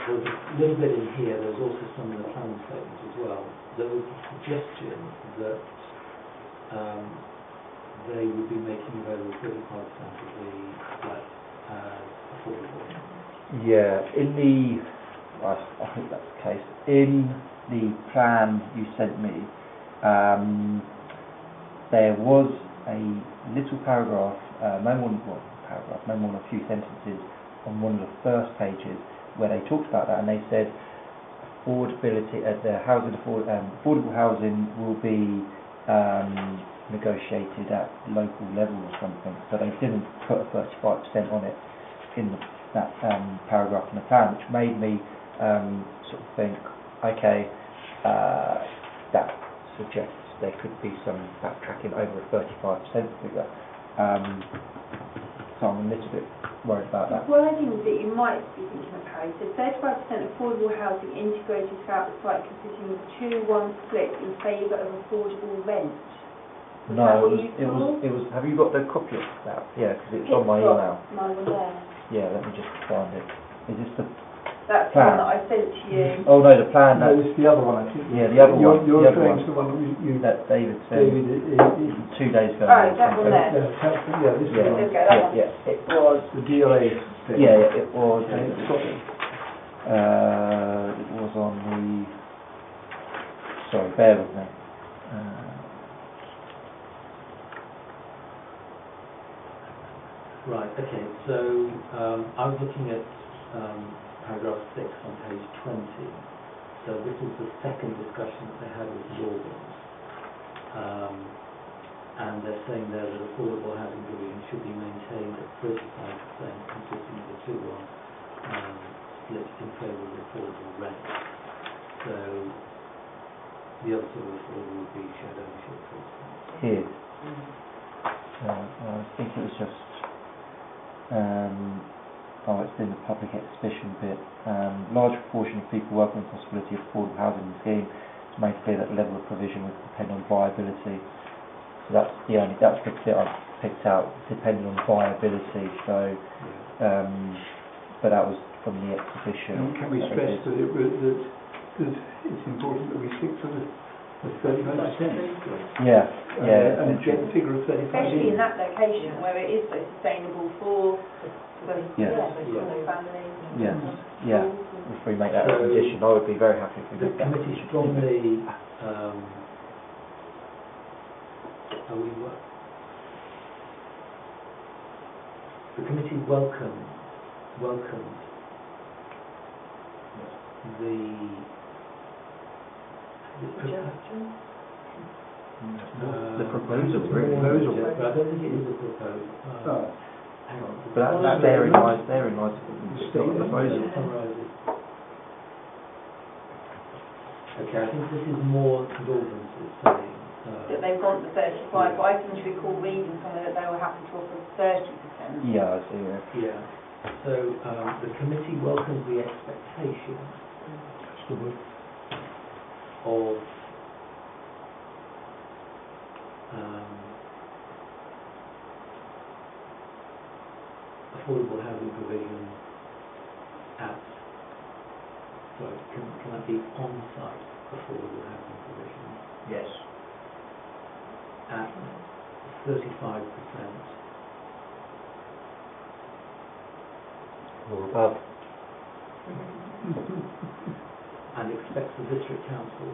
A: There's a little bit in here, there's also some in the planning statements as well. There was a suggestion that they would be making available 35% of the flat as affordable.
D: Yeah, I think that's the case. In the plan you sent me, there was a little paragraph, no more than a few sentences on one of the first pages where they talked about that, and they said affordability at the affordable housing will be negotiated at local level or something. So they didn't put a 35% on it in that paragraph in the plan, which made me sort of think, okay, that suggests there could be some backtracking over a 35% figure. So I'm a little bit worried about that.
B: Well, I think that you might be thinking of Harry. So 35% affordable housing integrated throughout the site consisting of a 2-1 split in favour of affordable rent. Was that what you saw?
D: It was. Have you got the copy of that? Yeah, because it's on my email.
B: Mine was there.
D: Yeah, let me just find it. Is this the
B: That's the
D: plan?
B: one that I sent to you.
D: Oh no, the plan.
E: No, it's the other one, I think.
D: Yeah, the other one.
E: You're
D: the other
E: referring
D: one.
E: to the one that
D: That David said
E: David,
D: 2 days ago.
B: Oh, that one there.
E: yeah, this
D: Yeah,
E: one.
B: Let's go, that one.
D: yeah, it was.
E: The DLA thing.
D: Yeah, it was.
E: Okay, it's got it.
D: It was on the. Sorry, bear with me.
A: Right, okay, so I was looking at paragraph 6 on page 20. So this is the second discussion that they had with the organs. And they're saying there that affordable housing provision should be maintained at 35%, consisting of a 2-1 split in favour of affordable rent. So the other sort of affordable would be shared ownership, for instance.
D: Here. I think it was just. It's in the public exhibition bit. Large proportion of people working on the possibility of affordable housing scheme. It's made clear that the level of provision would depend on viability. So that's the bit I picked out, depending on viability. So, but that was from the exhibition.
E: And can we stress that it's important that we stick to the of 35%.
D: Yeah,
E: And get the figure of 35.
B: Especially in that location where it is so sustainable for the families.
D: Yes, yeah. If we make that a condition, I would be very happy if we
A: The
D: did that.
A: committee strongly, the committee welcomed
D: The proposal, really.
E: Proposal.
A: But I don't think it is a proposal. Hang on.
D: But that's therein lies the proposal.
A: Okay, I think this is more Gordon's is saying.
B: That they want the 35, but I seem to recall reading somewhere that they were happy to offer 30%.
D: Yeah, I see,
A: Yeah. So the committee welcomes the expectation of affordable housing provision at, sorry, can that be on-site affordable housing provision?
D: Yes.
A: At 35%
D: Or above.
A: and expects the district council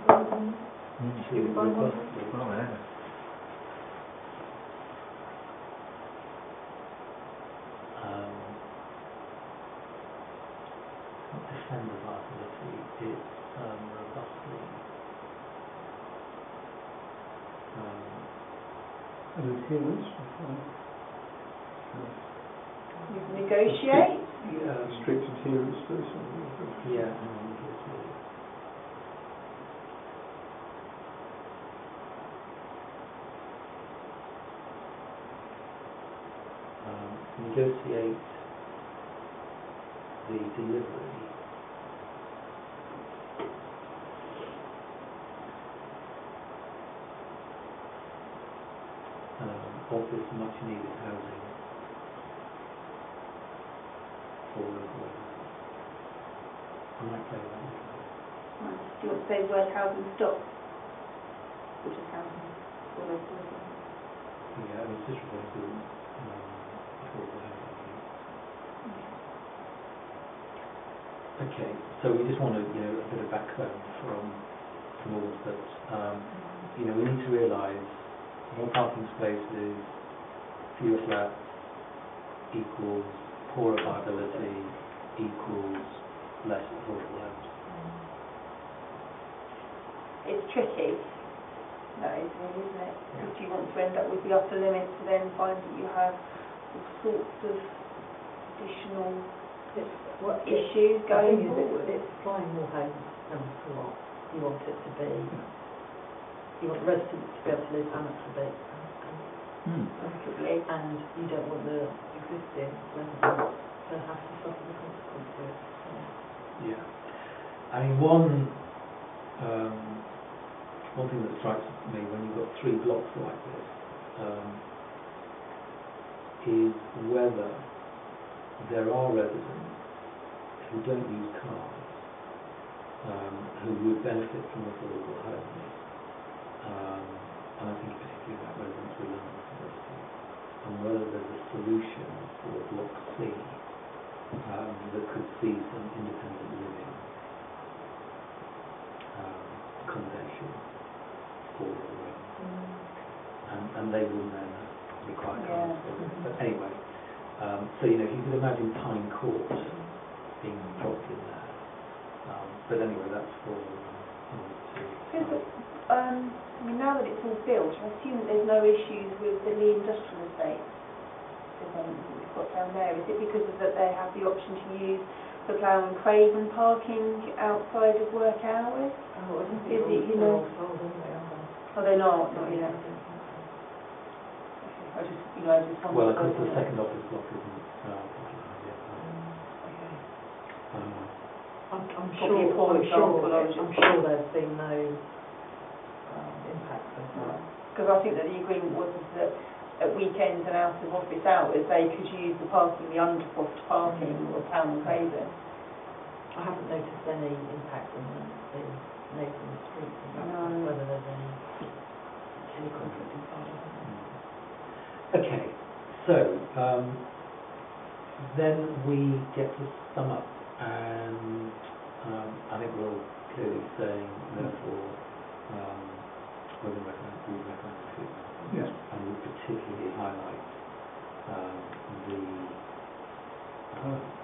A: to robustly
D: Oh, yeah.
A: not defend the viability, it's robustly
E: Adherence.
B: Negotiate.
E: Strict adherence to this.
A: yeah, negotiate the delivery of this much needed housing for local residents. I might say that.
B: Right. Do you want to say the word housing stock? Which is housing for local residents.
A: Yeah, I mean, it's just referring to affordable housing. Okay, so we just want to, a bit of backbone from all of that. We need to realise more parking spaces, fewer flats equals poorer viability equals less affordable homes.
B: It's tricky. That is really, isn't it? Because you want to end up with the upper limit to then find that you have all sorts of additional issues going forward.
C: It's supplying more homes than for what you want it to be. You want the residents to be able to live amicably,
B: Possibly.
C: and you don't want the existing residents to have to suffer the consequences.
A: Yeah. I mean, one thing that strikes me when you've got three blocks like this is whether there are residents who don't use cars who would benefit from affordable homes. And I think particularly about residents with learning disabilities, and whether there's a solution for Block C that could see some independent living accommodation for and they will then require cars for it. But anyway, so if you could imagine Pine Court being dropped in there. But anyway, that's for
B: now that it's all built, I assume that there's no issues with the Lee Industrial Estate development that we've got down there. Is it because of that they have the option to use the Plough and Craven parking outside of work hours?
C: Oh, I think
B: Is it, Are they not? Not yet. I just
A: well, of course, the second office block isn't
C: I'm
B: Probably a poor example,
C: I'm sure there's been no impact of that.
B: Because I think that the agreement was that at weekends and out of office hours they could use the parking, the undercroft parking or Town and Craven.
C: I haven't noticed any impact on the neighbouring streets, and
B: No.
C: whether there's any conflicting fires.
A: Okay, so then we get to sum up, and I think we're all clearly saying, therefore, we recommend treatment.
E: Yes.
A: And we particularly highlight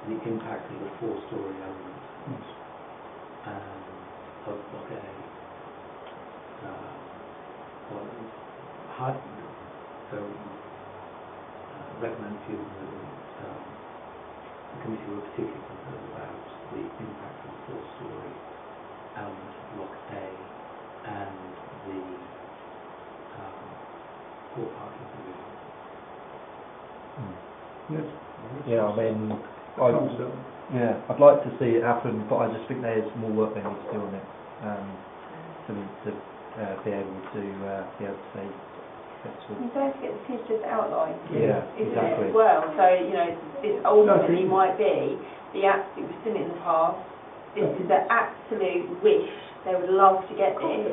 A: the impact of the four-storey element
E: Yes.
A: and of block A. Recommend to you that the committee were particularly concerned about the impact of the four-storey element of block A and the core parking provision.
E: Yes.
D: Yeah, I mean,
E: Thumbs up.
D: I'd like to see it happen, but I just think there's more work they need to do on it to be able to say flexible.
B: You don't forget the future's outline,
D: Yeah,
B: isn't
D: exactly.
B: it, as well? So, you know, this ultimately
E: Okay.
B: might be the absolute, we've seen it in the past, this is the absolute wish, they would love to get this,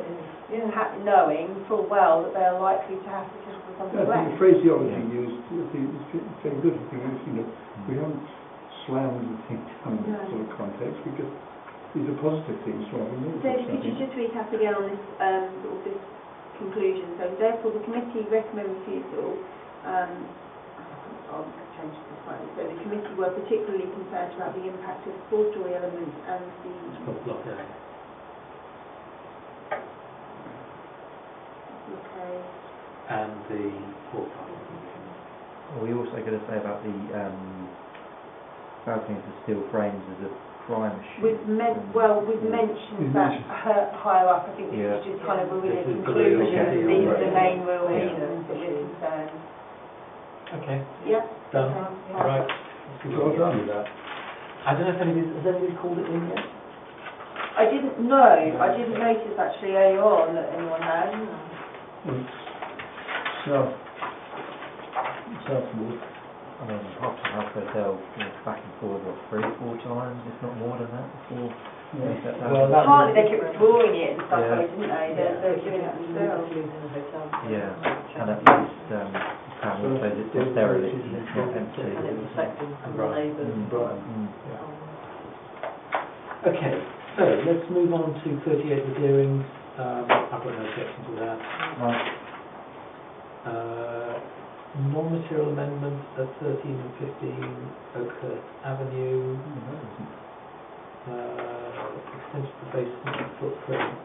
B: knowing full well that they're likely to have to settle for something
E: I think
B: less.
E: the phraseology used is very good. I think it's, we haven't slammed the thing down in this sort of context because these are positive things rather than negative.
B: David, could you just recap again on this sort of this conclusion? So therefore the committee recommend refusal. I'll change this slightly. So the committee were particularly concerned about the impact of the four-storey element and the
A: Block A.
B: okay.
A: And the core parking provision.
D: Are we also going to say about the balconies with steel frames as a crime issue?
B: We've mentioned that higher up. I think this is just kind of a really
A: This is the
B: conclusion.
A: real-
B: These are the
A: yeah.
B: main real
A: Yeah.
B: reasons that we're concerned.
A: Okay,
B: Yep.
A: done.
B: Okay.
A: All right. Let's see what
E: Well
A: we get
E: done.
A: with that. I don't know if has anybody called it in yet?
B: I didn't know. I didn't notice actually earlier on that anyone had.
E: South Ward.
D: I mean, after House Hotel, back and forward, 3-4 times, if not more than that, before they set down.
A: Well, that-
B: Partly they kept withdrawing it and stuff,
D: Yeah.
B: though, didn't they? They're doing that themselves.
C: in the hotel.
D: Yeah, and at least Pam says it's just derelict and it's not empty.
C: And it's affecting the
A: Right.
C: neighbours.
E: Brighton.
A: Okay, so let's move on to 38 the hearings. I've got no objection to that.
D: Right.
A: Non-material amendments at 13 and 15 Oakhurst Avenue. Extension of the basement footprint.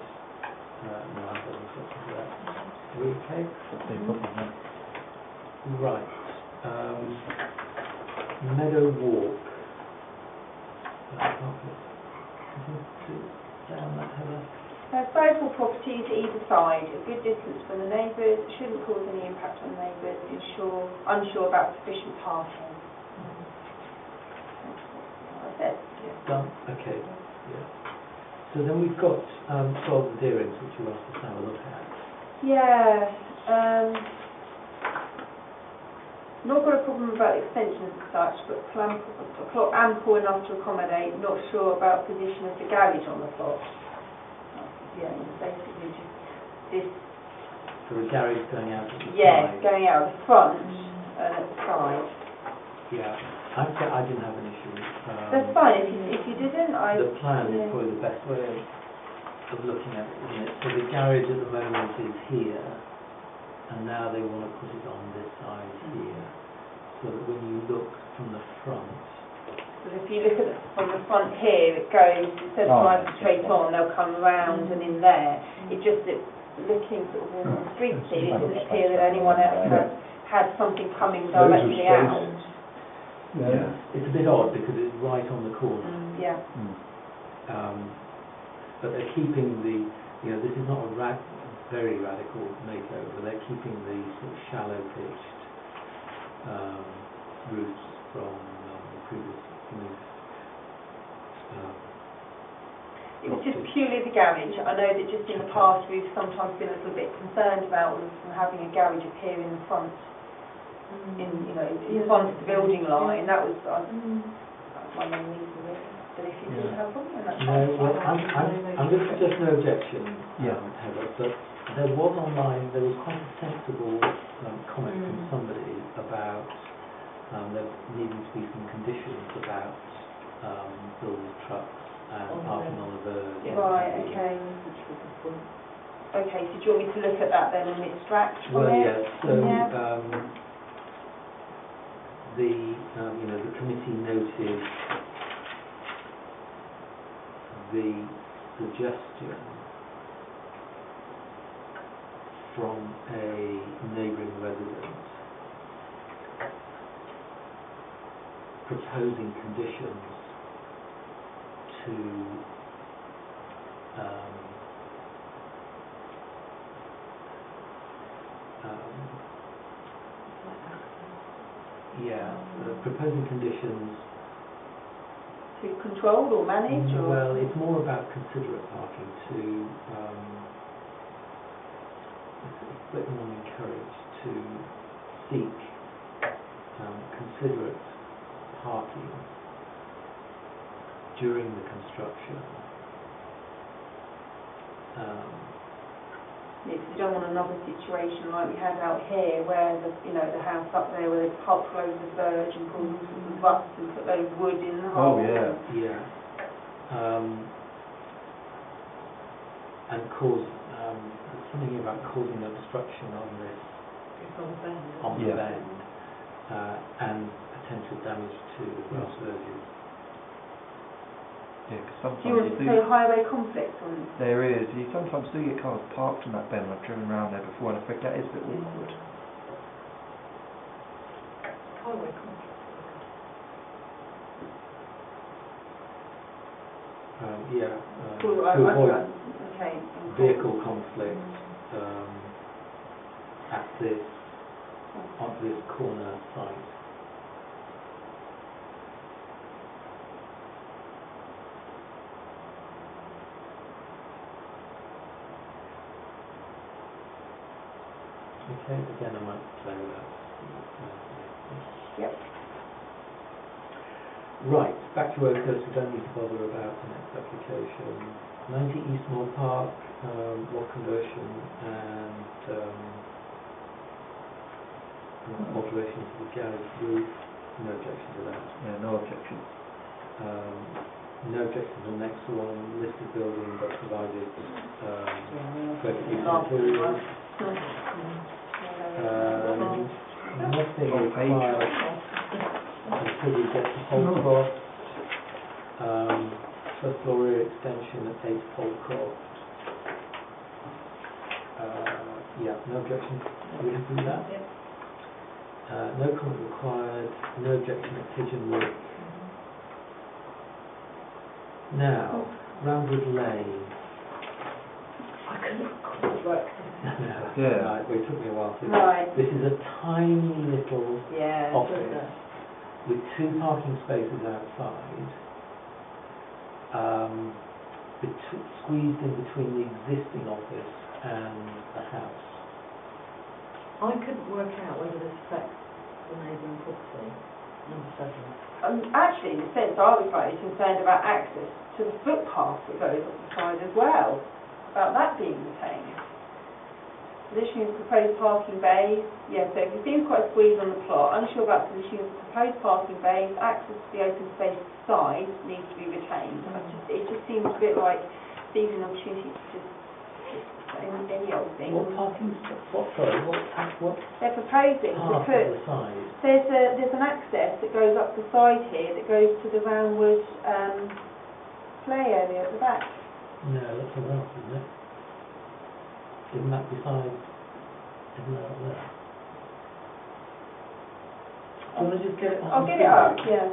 A: No, I've got no objection to that. Are we okay? Right. Meadow Walk. Down that, Heather.
B: Sizable properties either side, a good distance from the neighbours, shouldn't cause any impact on neighbours, unsure about sufficient parking. That's what I said.
A: Done. Okay. Yeah. So then we've got 12 the hearings, which you asked us to have a look at.
B: Yeah, not got a problem about extensions as such, but plot ample enough to accommodate, not sure about position of the garage on the plot. Yeah, basically just this,
A: So the garage going out at the
B: yeah,
A: side.
B: going out the front and at the side.
A: Yeah. I didn't have an issue.
B: That's fine, if you didn't,
A: The plan is
B: yeah.
A: probably the best way of looking at it, isn't it? So the garage at the moment is here, and now they want to put it on this side here, so that when you look from the front,
B: Because if you look at from the front here, it goes, instead of driving straight on, they'll come round and in there. It just, looking sort of on the street scene, it didn't appear that anyone else had something coming directly out.
E: Yeah.
A: it's a bit odd because it's right on the corner.
B: Yeah.
A: But they're keeping this is not a very radical makeover. They're keeping the sort of shallow pitched roofs from the previous move.
B: It was just purely the garage. I know that just in the past we've sometimes been a little bit concerned about having a garage appear in the front, in front of the building line. That was my main reason really. But if you didn't have one, then that's
A: No,
B: fine.
A: well, I'm going to suggest no objection,
D: Yeah.
A: Heather, but there was online, there was quite a sensible comment from somebody about there needing to be some conditions about building trucks and parking on the verge.
C: Yeah.
B: Right, okay. Okay, so do you want me to look at that then and extract from
A: Well,
B: it?
A: yes, so
B: Yeah.
A: the committee noted the suggestion from a neighbouring resident proposing conditions to proposing conditions.
B: To control or manage or?
A: Well, it's more about considerate parking to it's a bit more encouraged to seek considerate parking during the construction.
B: Yes, we don't want another situation like we had out here where the house up there where they parked over the verge and pulled all sorts of ruts and put those wood in the hole.
D: Oh, yeah.
A: Yeah. And cause something about causing obstruction on this on the
D: Yeah.
A: bend and potential damage to the grass verges.
D: Yeah, because
B: Do you
D: sometimes
B: want to say highway conflict on this?
D: there is. You sometimes do get cars parked on that bend. I've driven around there before, and I think that is a bit awkward.
C: Highway conflict.
A: To avoid
B: Okay.
A: vehicle conflict at this corner site. Okay, again I might play with that.
B: Yep.
A: Right, back to Oakhurst, we don't need to bother about the next application. 90 Eastmore Park, lot conversion and alteration to the garage roof. No objection to that.
D: Yeah, no objection.
A: No objection to the next one, listed building but provided perfectly
B: Last
A: materials.
B: one.
A: Nothing required until we get to Holcroft. First floor rear extension at 8 Holcroft. No objection. We can do that. No comment required. No objection at Pigeon Wick. Now, Roundwood Lane.
C: I couldn't quite work.
D: Yeah.
A: Right, well, it took me a while to.
B: Right.
A: This is a tiny little
B: Yeah.
A: office with 2 parking spaces outside, squeezed in between the existing office and the house.
C: I couldn't work out whether this affects the neighbouring property, number 7.
B: Actually, in a sense, I was slightly concerned about access to the footpath that goes up the side as well, about that being retained. Positioning of proposed parking bays, yeah, so it seems quite squeezed on the plot. Unsure about positioning of proposed parking bays, access to the open space side needs to be retained. It just seems a bit like leaving an opportunity to just any old thing.
A: What parking? What? Sorry. What?
B: They're proposing to
A: Path
B: put.
A: at the side.
B: There's an access that goes up the side here that goes to the Roundwood play area at the back.
A: No, that's a route, isn't it? Isn't that beside? Isn't that up there? Do you want to just get it on?
B: I'll get it up, yeah.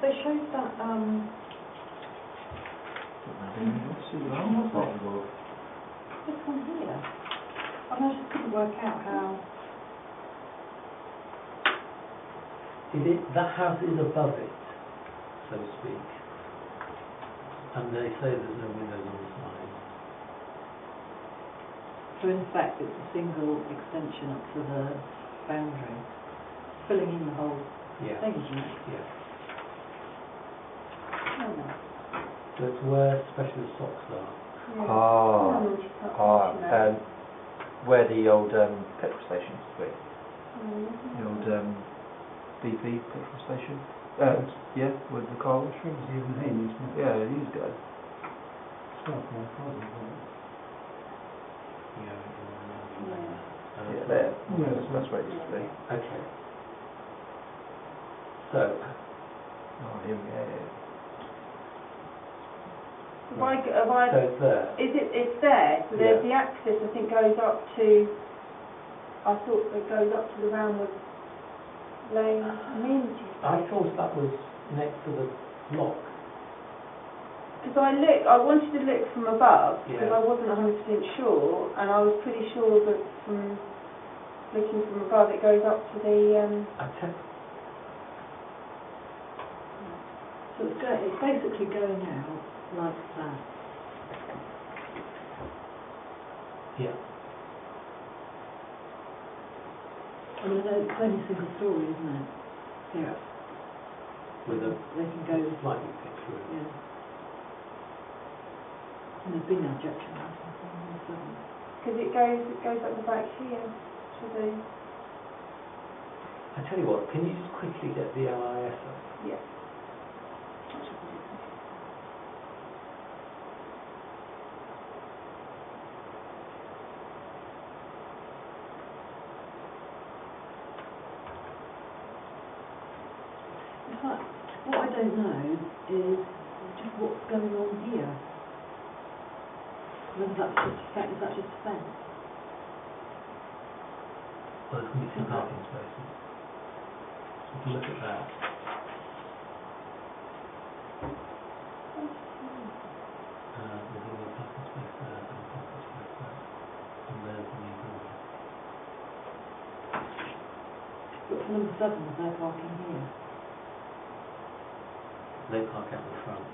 C: They showed that, this one here. I just couldn't work out how.
A: That house is above it, so to speak. And they say there's no windows on the side.
C: So in fact, it's a single extension up to the boundary, filling in the whole
A: Yeah.
C: thing, isn't it?
A: Yeah. So it's where specialist socks are.
B: Yeah.
D: Ah,
B: Multi-site, you know.
D: where the old petrol station used to be. The old BP petrol station. Yeah, with the car wash rooms.
E: Even Haynes,
D: Yeah, these guys. Yeah, there.
E: Yes.
D: That's where it used to be.
A: Okay. So,
D: Oh, here we go.
A: so it's there.
B: It's there, so there's the access, I think, goes up to, I thought it goes up to the Roundwood Lane Amenity
A: I
B: Space.
A: thought that was next to the block.
B: Because I wanted to look from above, because
A: Yeah.
B: I wasn't 100% sure, and I was pretty sure that from looking from above it goes up to the,
C: So it's basically going out like that.
A: Yeah.
C: I mean, it's only single story, isn't it?
A: Yeah. With a
C: They can go,
A: slightly pitched roof.
C: yeah. And there's been no objection to that.
B: because it goes up the back here to the,
A: I tell you what, can you just quickly get the LIS up?
B: yeah.
C: In fact, what I don't know is just what's going on here. Whether that's just a fence, is that just a fence?
A: Well, there's going to be two parking spaces. So if you look at that. There's going to be a parking space there and a parking space there. And there's the new building.
C: But for number 7, is there parking here?
A: They park out the front.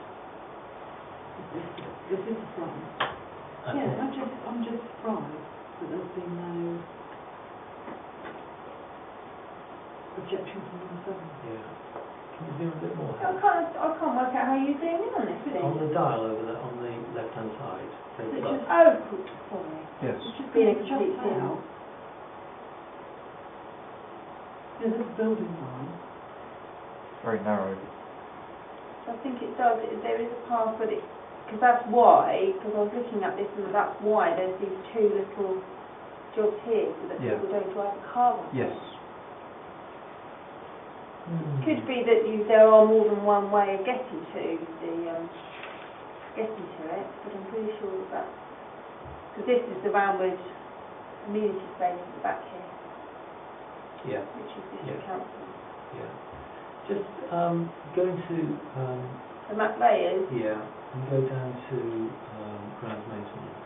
C: This is the front.
A: Okay.
C: Yeah, I'm just surprised that there's been no objection from number 7.
A: Yeah. Can you zoom a bit more?
B: I can't work out how you zoom in on this, really.
A: On the dial over there, on the left-hand side. So
C: Is it
A: it's like,
C: just-
B: Sorry.
D: Yes.
C: It's just
B: Being a
C: being
B: complete
C: shut
B: zoom.
C: out. There's a building line.
D: Very narrow.
B: I think it does. There is a path, but because that's why. Because I was looking at this, and that's why there's these two little jobs here, so that
D: Yeah.
B: people don't drive a car. on.
D: Yes.
B: Could be that there are more than one way of getting to it, but I'm pretty sure that because this is the Roundwood Community Space at the back here,
A: yeah,
B: which is
A: Yeah.
B: District Council.
A: yeah. Just go into,
B: The map layers.
A: yeah, and go down to grounds maintenance.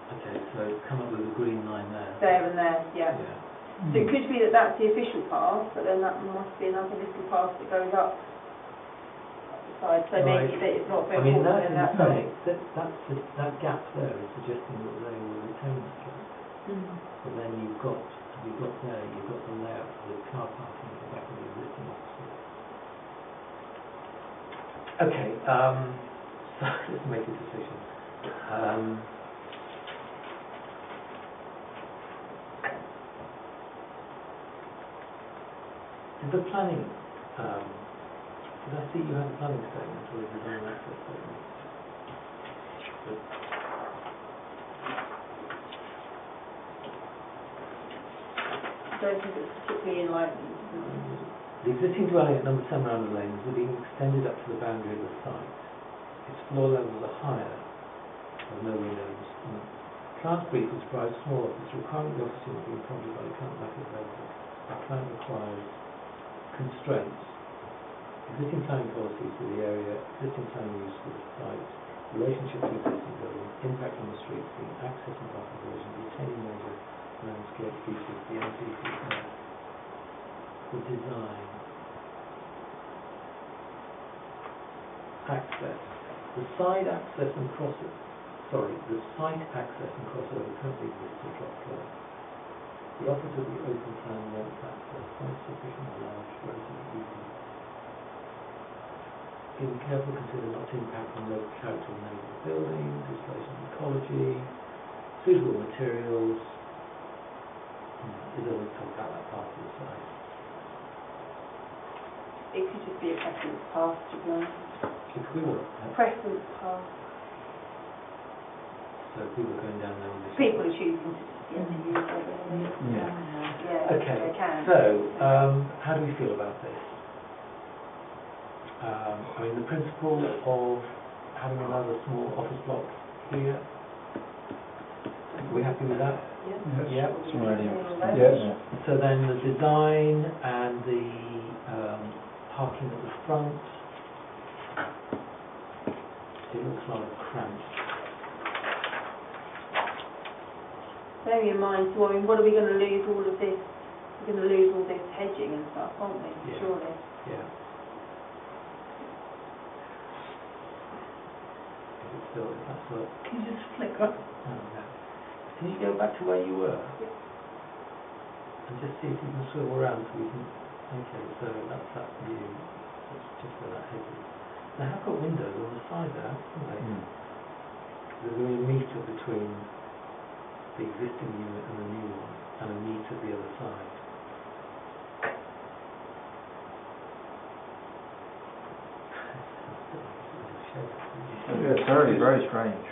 A: Okay, so come up with a green line there.
B: There and there, yeah.
A: Yeah.
B: So it could be that that's the official path, but then that must be another little path that goes up the side. So
A: Right.
B: maybe that it's not very
A: I mean,
B: important
A: that's
B: in that way.
A: insane. That gap there is suggesting that they will retain that gap. But then you've got there, you've got the layout for the car parking at the back of the existing offices. Okay, so let's make a decision. Did the planning, did I see you had a planning statement or a design access statement? Good.
B: I don't think it's particularly in line.
A: The existing dwelling at number 7 Roundwood Lane is being extended up to the boundary of the site. Its floor levels are higher, with no windows. The client's brief was described a small office requiring the office unit being prompted by the current lack of available. The client requires constraints. Existing planning policies for the area, existing planning use for the site, relationship to existing buildings, impact on the streets, the access and parking provision, retaining major landscape features, the MCC, the design, access, the side access and the site access and crossover currently exists to drop floor. The office of the open plan length access, quite sufficient, large, relatively easy Given careful consider not to impact on local character of neighbouring buildings, installation of ecology, suitable materials. It doesn't talk about that part of the site.
B: It could just be a preference path, to be honest.
A: If we were,
B: Preference path.
A: so people are going down there on this.
B: People are choosing to use it.
D: Yeah.
B: Yeah,
A: Okay,
B: they can.
A: so how do we feel about this? I mean, the principle of having another small office block here, are we happy with that?
E: Yes.
A: Yeah.
D: It's already.
E: Yes.
A: So then the design and the parking at the front, it looks rather cramped.
B: Bearing in mind, so I mean, what are we going to lose all of this? We're going to lose all this hedging and stuff, aren't we?
A: Yeah.
B: Surely.
A: Yeah. If that's what. Can you just flick up? Oh, no. Can you go back to where you were? And just see if you can swivel around so we can. Okay, so that's that view. That's just where that hedge is. They have got windows on the side there, haven't they? There's going to be a metre between the existing unit and the new one, and a metre the other side.
D: Yeah, it's already very strange.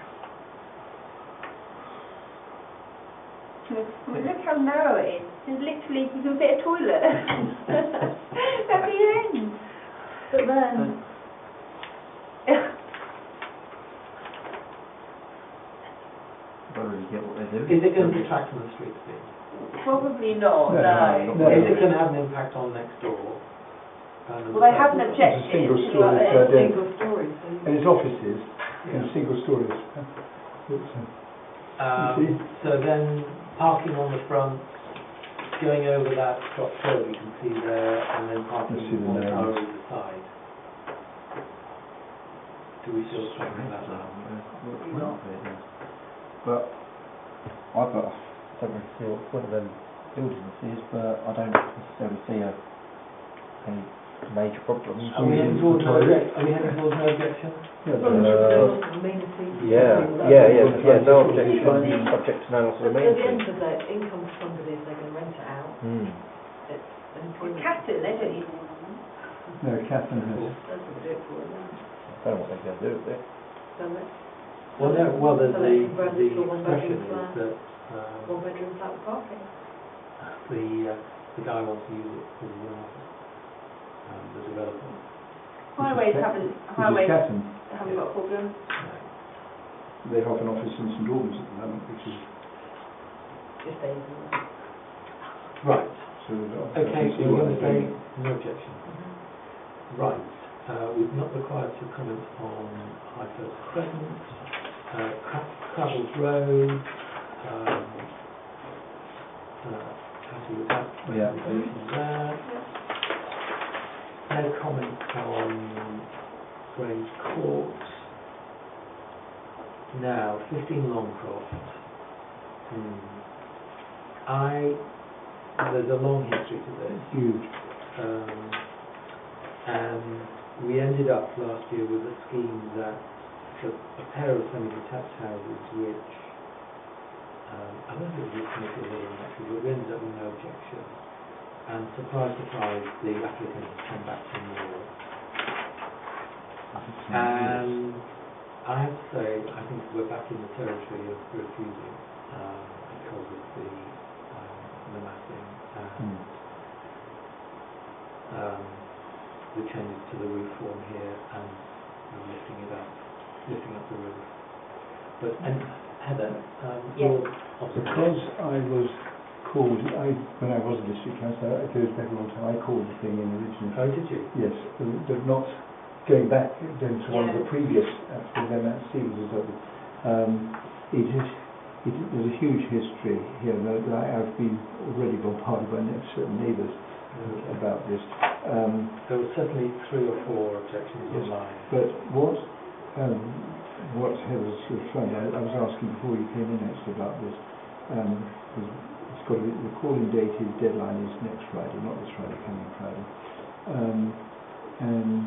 B: I mean, look how narrow it is. There's literally, you can fit a toilet at the end.
C: But then,
D: I don't really get what they do.
A: Is it going to detract from the street view?
B: Probably not,
E: No.
B: no.
A: Is it going to have an impact on next door?
B: Well, they haven't
E: It's a
B: objected.
E: single
B: to
E: story,
B: it.
E: so I don't-
C: single story, so
E: And it's offices,
A: Yeah.
E: and single stories.
A: So then parking on the front, going over that drop curve you can see there, and then parking
E: You see the
A: on the
E: narrows.
A: either side. Do we feel strongly about that?
D: But I don't really see what the point of them building this is, but I don't necessarily see any major problems.
A: Are we heading towards no objection?
C: amenities.
D: Yeah, no objection, subject to no loss of
C: But at the end
D: amenity.
C: of the day, income for somebody, if they're going to rent it out, it's employment.
B: Cattle, they don't even want them.
E: No, Catherine has.
C: That's what they do it for, isn't it?
D: I don't know what they're going to do with it.
C: Don't they?
A: Well, no, well, the
C: So they can rent
A: the
C: it for one
A: expression
C: bedroom
A: is
C: flat.
A: that
C: One bedroom flat with parking.
A: the guy wants to use it for his own office, the developer.
B: Highways
E: Highways.
B: haven't got a problem.
A: No.
E: They have an office in St Albans at the moment, which is,
C: Just days.
A: Right.
E: so
A: Okay, so we're going to say no objection.
C: Mm-hmm.
A: Right. We've not required to comment on Highfield Crescent, Cravels Road, happy with that
D: Yeah.
A: recommendation there. No comment on Grange Court. Now, 15 Longcroft. There's a long history to this.
E: huge.
A: And we ended up last year with a scheme that took a pair of semi-detached houses which, I don't know if it was this committee or whether actually, but we ended up with no objection. And surprise, surprise, the applicant came back for more. And I have to say, I think we're back in the territory of refusing because of the massing and the changes to the roof form here and lifting up the roof. But and Heather, your observation.
E: Because I was called, when I was a district councillor, it goes back a long time, I called the thing in originally.
A: Oh, did you?
E: Yes, but not going back then to one of the previous applicants, then that seems as though there's a huge history here. I've been already bombarded by certain neighbours about this.
A: There were certainly 3 or 4 objections
E: Yes.
A: online.
E: But what Heather's trying, I was asking before you came in actually about this. It's got the calling date, deadline is next Friday, not this Friday, coming Friday. And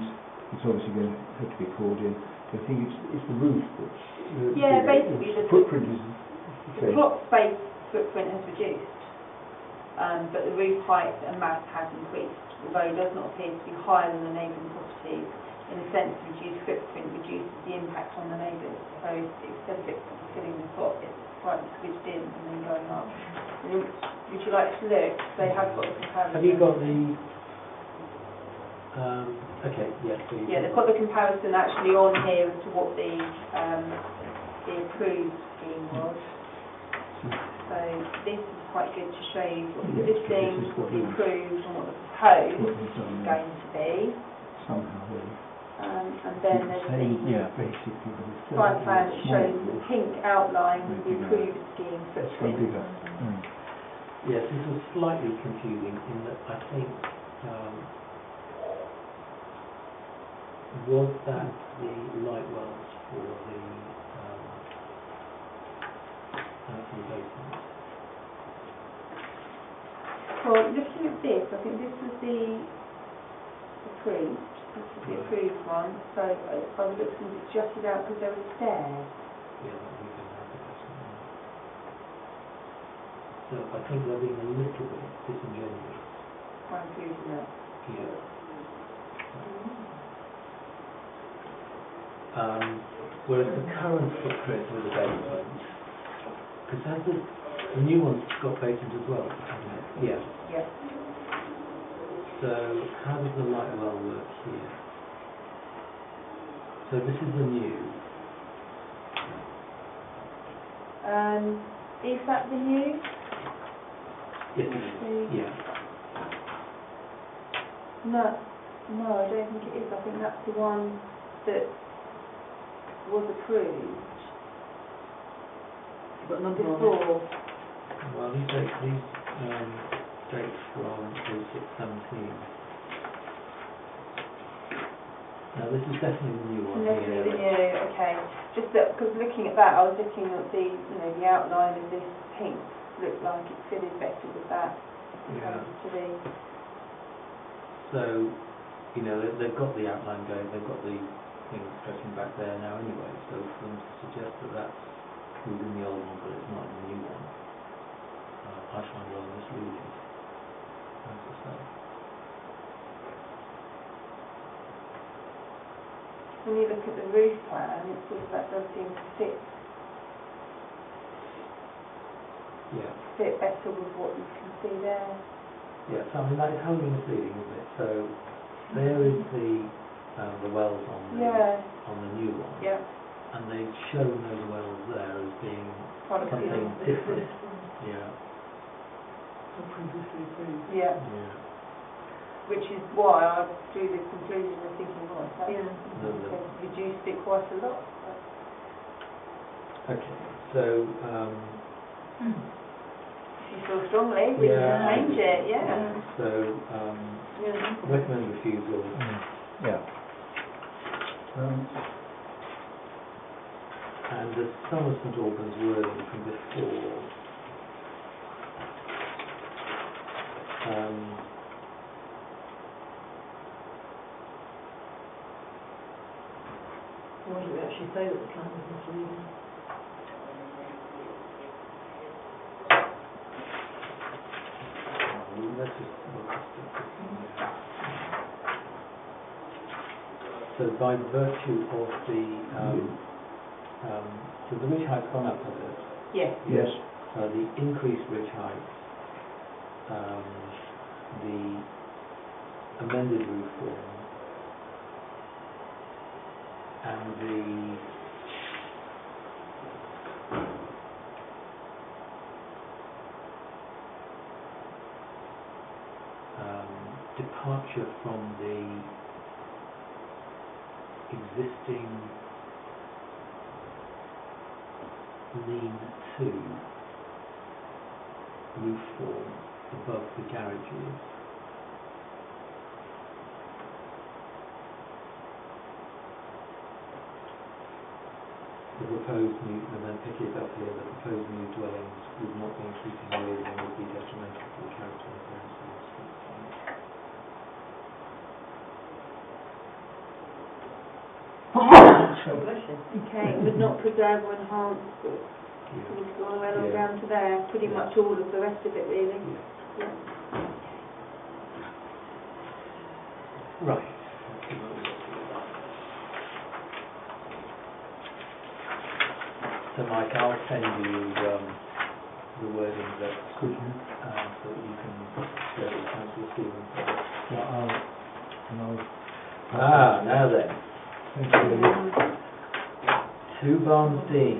D: it's obviously going to have to be called in. I think it's the roof that's...
B: Yeah, basically
D: the
B: the
D: footprint is
B: the plot space footprint has reduced, but the roof height and mass has increased, although it does not appear to be higher than the neighbouring properties. In a sense, reduced footprint reduces the impact on the neighbours. So instead of it filling the plot, it's slightly squished in and then going up. And would you like to look? They have got a comparison.
A: Have you got the... okay, yes. So
B: Yeah, they've got the comparison actually on here as to what the approved scheme was. So this is quite good to show you what the existing, what the approved and what the proposed is going to be.
D: somehow really.
B: And then there's the
D: basically
B: site plan that shows the pink outline with the approved scheme footprint.
A: Yes, this was slightly confusing in that I think was that the light wells for the basement?
B: Well, looking at this, I think this was the approved. This is the approved one. So I would look and it's jutted out because there were stairs.
A: Yeah, that we can have the basement. So I think they're being a little bit disingenuous.
B: By including that.
A: Yeah. Whereas the current footprint with the basement, because has the new one's got basement as well, hasn't it? Yeah.
B: Yeah.
A: So how does the light well work here? So this is the new.
B: Is that the new?
A: Yes, it is. Yeah.
B: No, I don't think it is. I think that's the one that was approved
C: You've got a number on it.
B: before.
A: Well, these dates from 0617. Now this is definitely the new one.
B: Definitely the new. Okay. Just that, because looking at that, I was looking at the, the outline of this pink. Looked like it fitted better with that.
A: Yeah.
B: To the.
A: So, they've got the outline going. They've got the thing stretching back there now anyway. So for them to suggest that that's within the old one, but it's not in the new one, I find rather misleading. As I say.
B: When you look at the roof plan, it sort of that does seem to fit
A: Yeah.
B: better with what you can see there.
A: Yeah. So I mean that is wholly misleading, isn't it? So there is the wells on the new one.
B: Yeah.
A: And they've shown those wells there as being
B: Part of
A: something
B: the
A: different. Yeah.
C: Previously approved.
B: Yeah.
A: Yeah.
B: Which is why I drew the conclusion of thinking, well, that's
A: The-
B: reduced it quite a lot.
A: Okay. So
B: If you feel strongly, we can change it. Yeah.
A: so recommend refusal.
D: Yeah.
A: And the some of St Albans wording from before.
C: Why did we actually say that the plan was misleading?
A: Let's just look at this. So by virtue of the so the ridge height's gone up a bit.
B: Yes.
D: Yes.
A: So the increased ridge height, the amended roof form, and the departure from the existing lean-to roof form above the garages. The proposed new, and then pick it up here, the proposed new dwellings would not be increasing with and would be detrimental to the character and appearance of the street.
C: God bless you.
B: Okay, would not preserve or enhance, we need to go all the way along down to there, pretty much all of the rest of it really. Yeah.
A: Right. So Mike, I'll send you the wording that
E: Could you?
A: so that you can share with Councillor Stevens.
E: Yeah,
A: Now then,
E: thank you.
A: 2 Barnes Dean.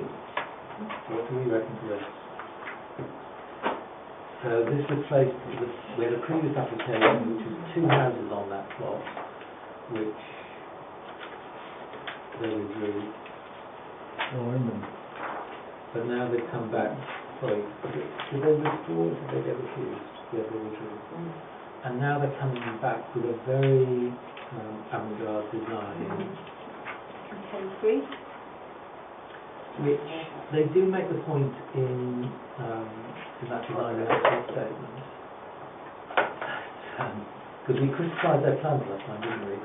A: What do we reckon to this? So this replaced, we had a previous application which was 2 houses on that plot, which they withdrew.
E: Oh, in them.
A: But now they've come back, sorry, did they withdraw or did they get refused? Yeah, they withdrew. And now they're coming back with a very avant-garde design,
B: Okay, 3.
A: which they do make the point in that design analysis statement. Because we criticised their plans last time, didn't we?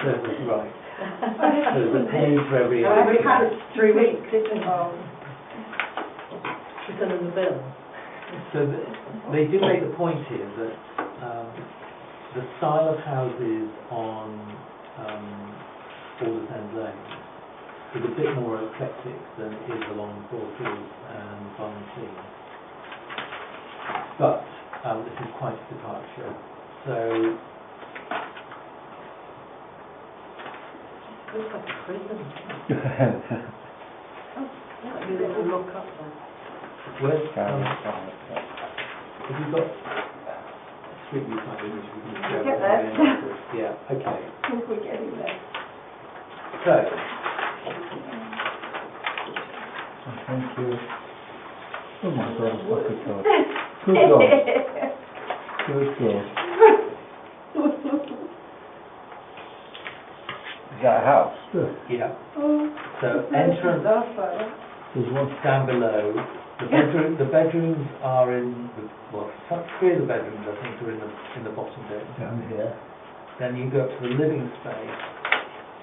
A: So that's right. So there's a page for every...
C: We've had it 3 weeks.
B: Oh.
C: She's done in the bill.
A: So they do make the point here that the style of houses on Aldersend Lane is a bit more eclectic than it is along Broadfield and Valentine. But this is quite a departure. So
C: It looks like a prison. Like a little lock up there.
A: where's have you got a street view kind of image we can share?
B: Get there.
A: Yeah, okay.
B: We're getting there.
A: So,
E: Thank you. Oh my God, what a God. Good God. Good God.
D: Is that a house?
A: yeah. So entrance
E: There's one.
A: down below. The bedrooms are in well, 3 of the bedrooms I think are in the bottom bit.
E: Down here.
A: Then you go up to the living space,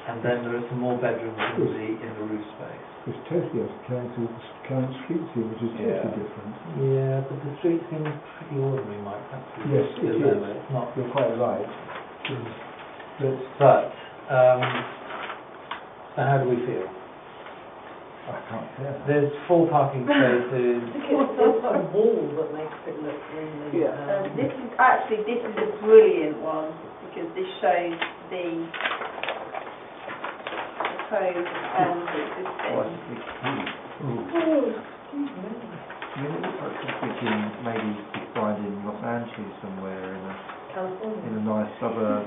A: and then there are some more bedrooms in the roof space.
E: It's totally off current street scene, which is totally different.
A: Yeah, but the street seems pretty ordinary, Mike. That's
E: Yes, it is.
A: It's not.
E: You're quite right.
A: But so how do we feel?
E: I can't hear.
A: There's 4 parking spaces.
C: I think it's a wall that makes it look really...
B: This is a brilliant one because this shows the proposed and the existing.
C: Excuse me.
D: I mean, it looks like something maybe you find in Los Angeles somewhere
C: California.
D: in a nice suburb.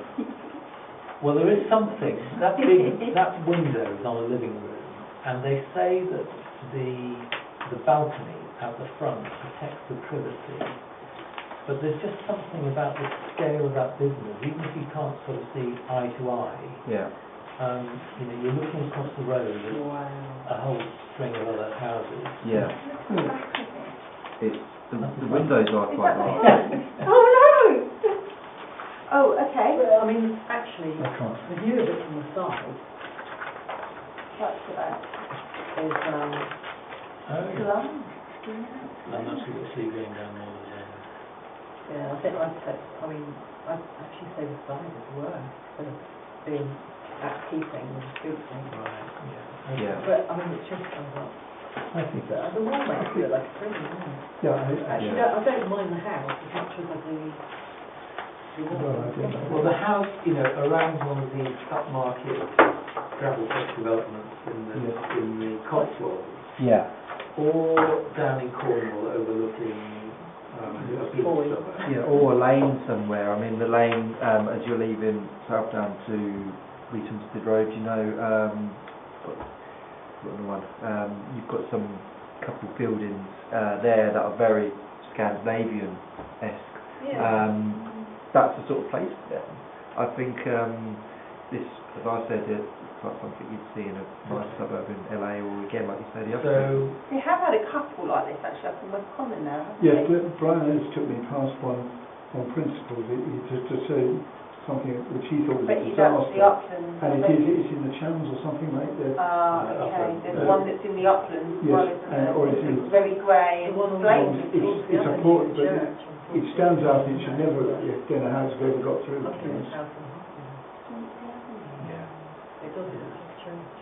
A: Well, there is something. That window is on a living room, and they say that the balcony out the front protects the privacy. But there's just something about the scale of that business, even if you can't sort of see eye to eye.
D: Yeah.
A: You're looking across the road at
C: Wow.
A: a whole string of other houses.
D: Yeah. The windows are quite large.
B: Oh no! Oh, okay.
C: Well, I mean, actually,
E: I can't.
C: the view of it from the side
B: That's for that.
C: is
B: Salon.
A: I'm not sure you'll see going down all the time.
C: yeah, I'd actually say the side is worse instead of being at keeping and scooting.
A: Right, yeah.
D: Yeah.
C: But I mean, it just comes up.
E: I think that.
C: The wall makes it look like a prison, doesn't it?
E: Yeah,
C: Actually,
D: Yeah.
C: I don't mind the house as much as I do the wall.
E: Well, I don't.
A: Well, the house, around one of these upmarket gravel pit developments in the Cotswolds,
D: Yeah.
A: or down in Cornwall overlooking a beach
C: Boy.
A: suburb.
D: Yeah, or a lane somewhere. I mean, the lane as you're leaving Southdown to Wheatonstead Road, you've got some couple of buildings there that are very Scandinavian-esque.
C: Yeah.
D: That's the sort of place for them. I think this, as I said, it's like something you'd see in a nice suburb in LA, or again, like you say, the other.
A: So,
B: They have had a couple like this actually up in West Common now, haven't
E: Yes,
B: they?
E: but Brian has took me past one on principle. To say something which he thought was a
B: But that's the
E: disaster.
B: uplands.
E: And it's in the channels or something like that.
B: Okay, there's one that's in the uplands as
E: Yes,
B: well, isn't there?
E: or it's in-
B: It's very grey and
C: The one on
B: flamed.
E: It's a port, but it stands out, it should never, you don't know how it's ever got through.
C: Looking at
E: Yes.
C: South and Harpenden.
A: Yeah.
C: It does, it's a church.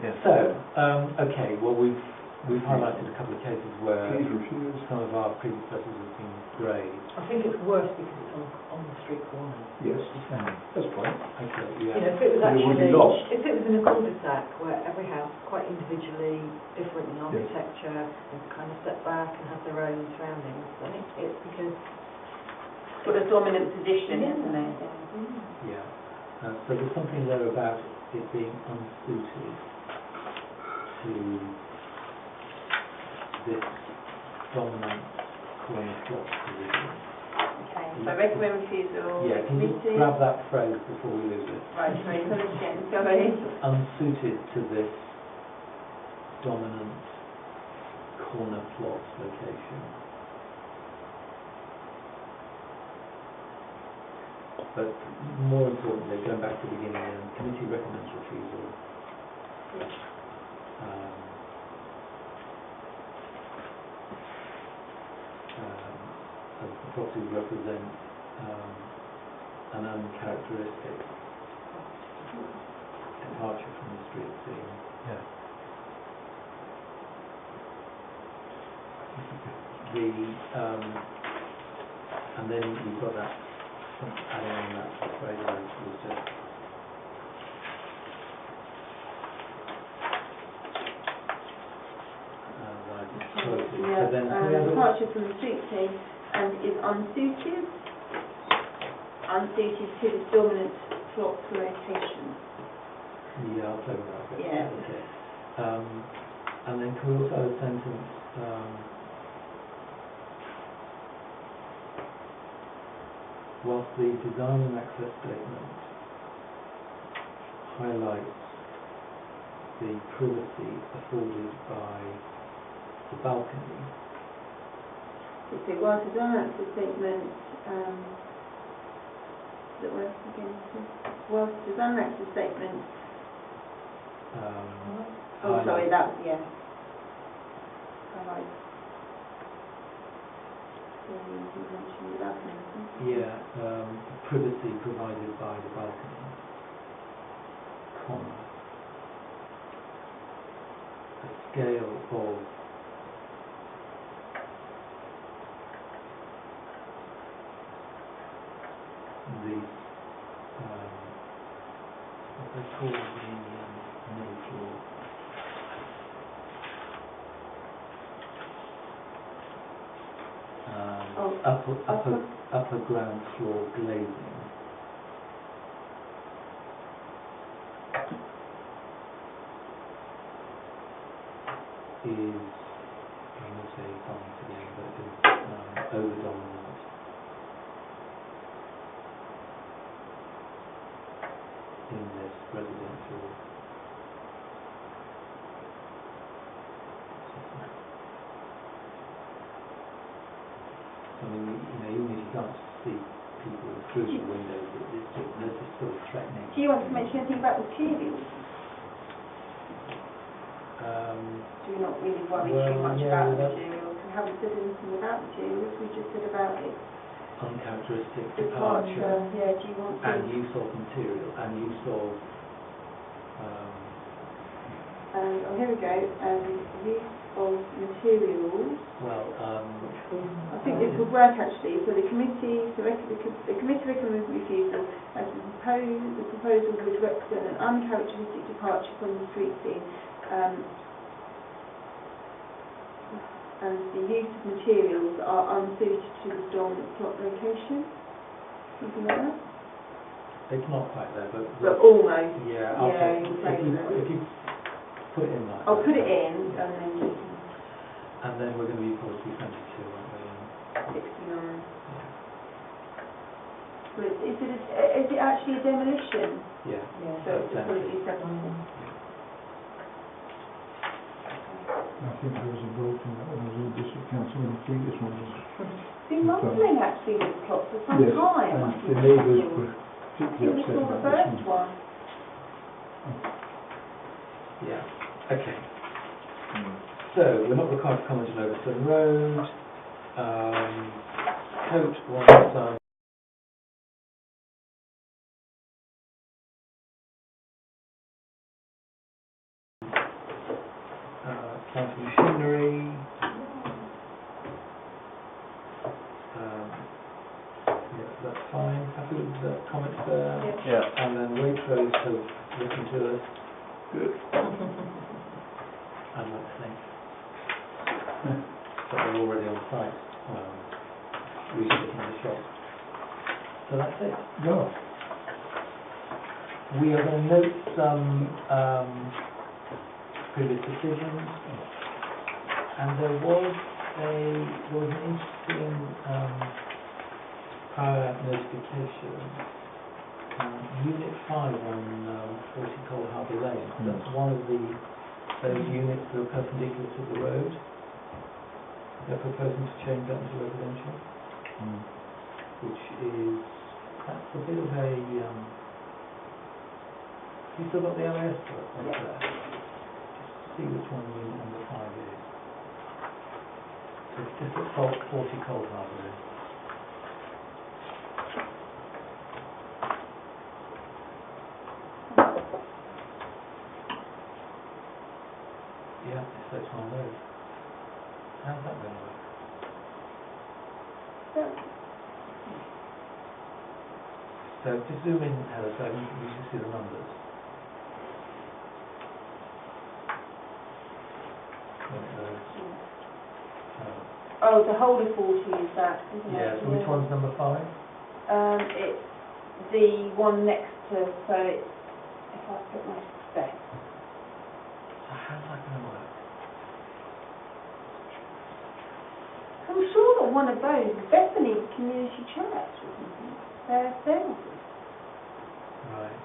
D: Yes.
A: So, okay, well, we've highlighted a couple of cases where
E: Please refuse.
A: some of our predecessors have been grazed.
C: I think it's worse because it's on the street corner.
E: Yes, that's fine.
A: Okay,
C: You know,
A: yeah.
C: if it was
E: But it would be
C: actually,
E: lost.
C: if it was in a cul-de-sac where every house is quite individually different in
E: Yes.
C: architecture and kind of set back and have their own surroundings, then it's because...
B: Got a dominant position, isn't it?
A: Yeah. So there's something there about it being unsuited to this dominant corner plot position.
B: Okay, so recommend refusal.
A: Yeah, can you
B: Committee.
A: grab that phrase before we lose it?
B: Right, sorry, tell us again, sorry.
A: Unsuited to this dominant corner plot location. But more importantly, going back to the beginning, committee recommends refusal. As the properties represent an uncharacteristic departure from the street scene.
D: Yeah.
A: And then you've got that adding on that phrase I was just quoted.
B: Yeah,
A: So then can we have a-
B: departure from the street scene and is unsuited to the dominant plot location.
A: Yeah, I'll play with that bit.
B: Yeah.
A: Okay. And then can we also have a sentence, whilst the design and access statement highlights the privacy afforded by the balcony,
B: So whilst the design access statement, that works again, whilst the design access statement, oh sorry, that was, yeah. Highlights. You mentioned the balcony, I think.
A: yeah, privacy provided by the balcony, comma, a scale of the, what they call the middle floor. Upper ground floor glazing is, I'm going to say something again, but is over-dominant in this residential setting. I mean, even if you can't see people through the windows, they're just sort of threatening.
B: Do you want to mention anything about materials? Do you not really worry too much about the materials? We haven't said anything about materials, we just said about it.
A: Uncharacteristic
B: Departure,
A: departure
B: yeah, do you want to?
A: and use of material and use of
B: Oh, here we go, use of materials.
A: well,
B: I think this would work actually. So the committee recommends refusal as the proposal would represent an uncharacteristic departure from the street scene, and the use of materials that are unsuited to the dominant plot location. Something like that.
A: it's not quite there, but
B: almost.
A: yeah,
B: Yeah,
A: okay.
B: you'll say that.
A: If you put it in like
B: I'll
A: that,
B: put it in and then you can.
A: and then we're going to be policy 22, aren't we?
B: 69.
A: Yeah.
B: But is it actually a demolition?
A: Yeah.
C: Yeah.
B: So it's a policy 70.
E: I think there was a vote in that one as well, district council, and I think this one was.
B: been mumbling actually this plot for some
E: Yes,
B: time.
E: and
B: I
E: the
B: think
E: neighbours
B: it's
E: were
B: I
E: particularly
B: think we
E: upset
B: saw the
E: about this
B: first
E: one.
B: one.
A: Yeah, okay. So, we're not required to comment on Overstone Road. Coat one sign. Plant and machinery. Yeah, that's fine. Happy with the comments there.
D: Yeah.
A: And then Waitrose have listened to us.
E: Good.
A: I'd like to think. But they're already on site, refitting the shop. So that's it.
E: No.
A: We are going to note some previous decisions, and there was an interesting prior notification. Unit 5 on 40 Cold Harbour Lane. That's one of those units that are perpendicular to the road. They're proposing to change that into residential, which is, that's a bit of a, you still got the LAS for it?
B: Yeah.
A: Just see which one unit number 5 is. So it's just at 40 Cold Harbour Lane. Yeah, so it's one of those. How's that going to work? So just zoom in, Heather, so you can see the numbers.
B: Oh, the whole of 40 is that, isn't it?
A: Yeah, so which one's number 5?
B: It's the one next to, so it's, if I put my spec.
A: So how's that going to work?
B: I'm sure that one of those is Bethany Community Church or something. They're
A: Right.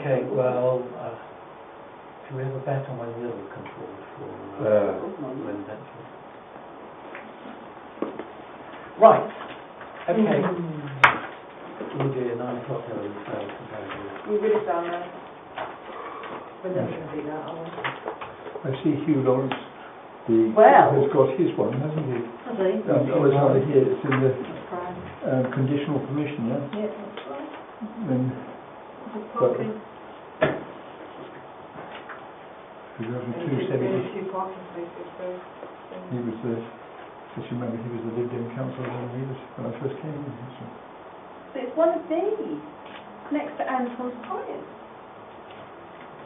A: Okay, well, do we have a bet on when the others come forward for residential? Right. Okay. Oh dear, 9 o'clock early, so
B: we would have done that.
C: We're never going to do that, are we?
E: I see Hugh Lawrence
C: Well.
E: has got his one, hasn't he?
C: Has he?
E: I was over here, it's in the
C: That's right.
E: conditional permission, yeah?
C: Yeah, that's right.
E: And
C: Just parking.
E: we got
C: There's
E: two seventy.
C: two parking spaces, so.
E: He was the, just remember, he was the lived-in councillor when I first came in. So.
B: So it's one of these, next to Anton's Tires.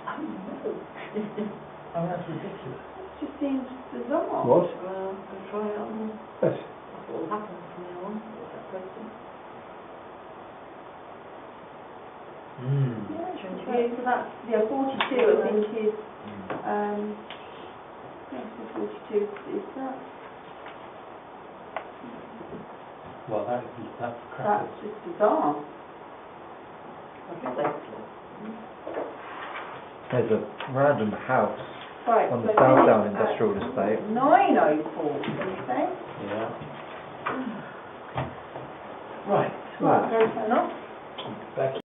C: Oh, no.
A: Oh, that's ridiculous.
B: It just seems bizarre.
E: What?
C: Well, we'll try it on.
E: Yes.
C: That's what will happen from now on. What's that question?
B: Yeah, so that's, 42 I think is, yes, so 42 is that.
A: Well, that's crap.
B: That's just bizarre.
C: I think they
D: There's a random house
B: Right,
D: on the
B: so
D: Southdown
B: finish
D: Industrial
B: at
D: Estate.
B: 9:04, did you say?
A: Yeah. Right.
B: Right, go turn off.
A: Back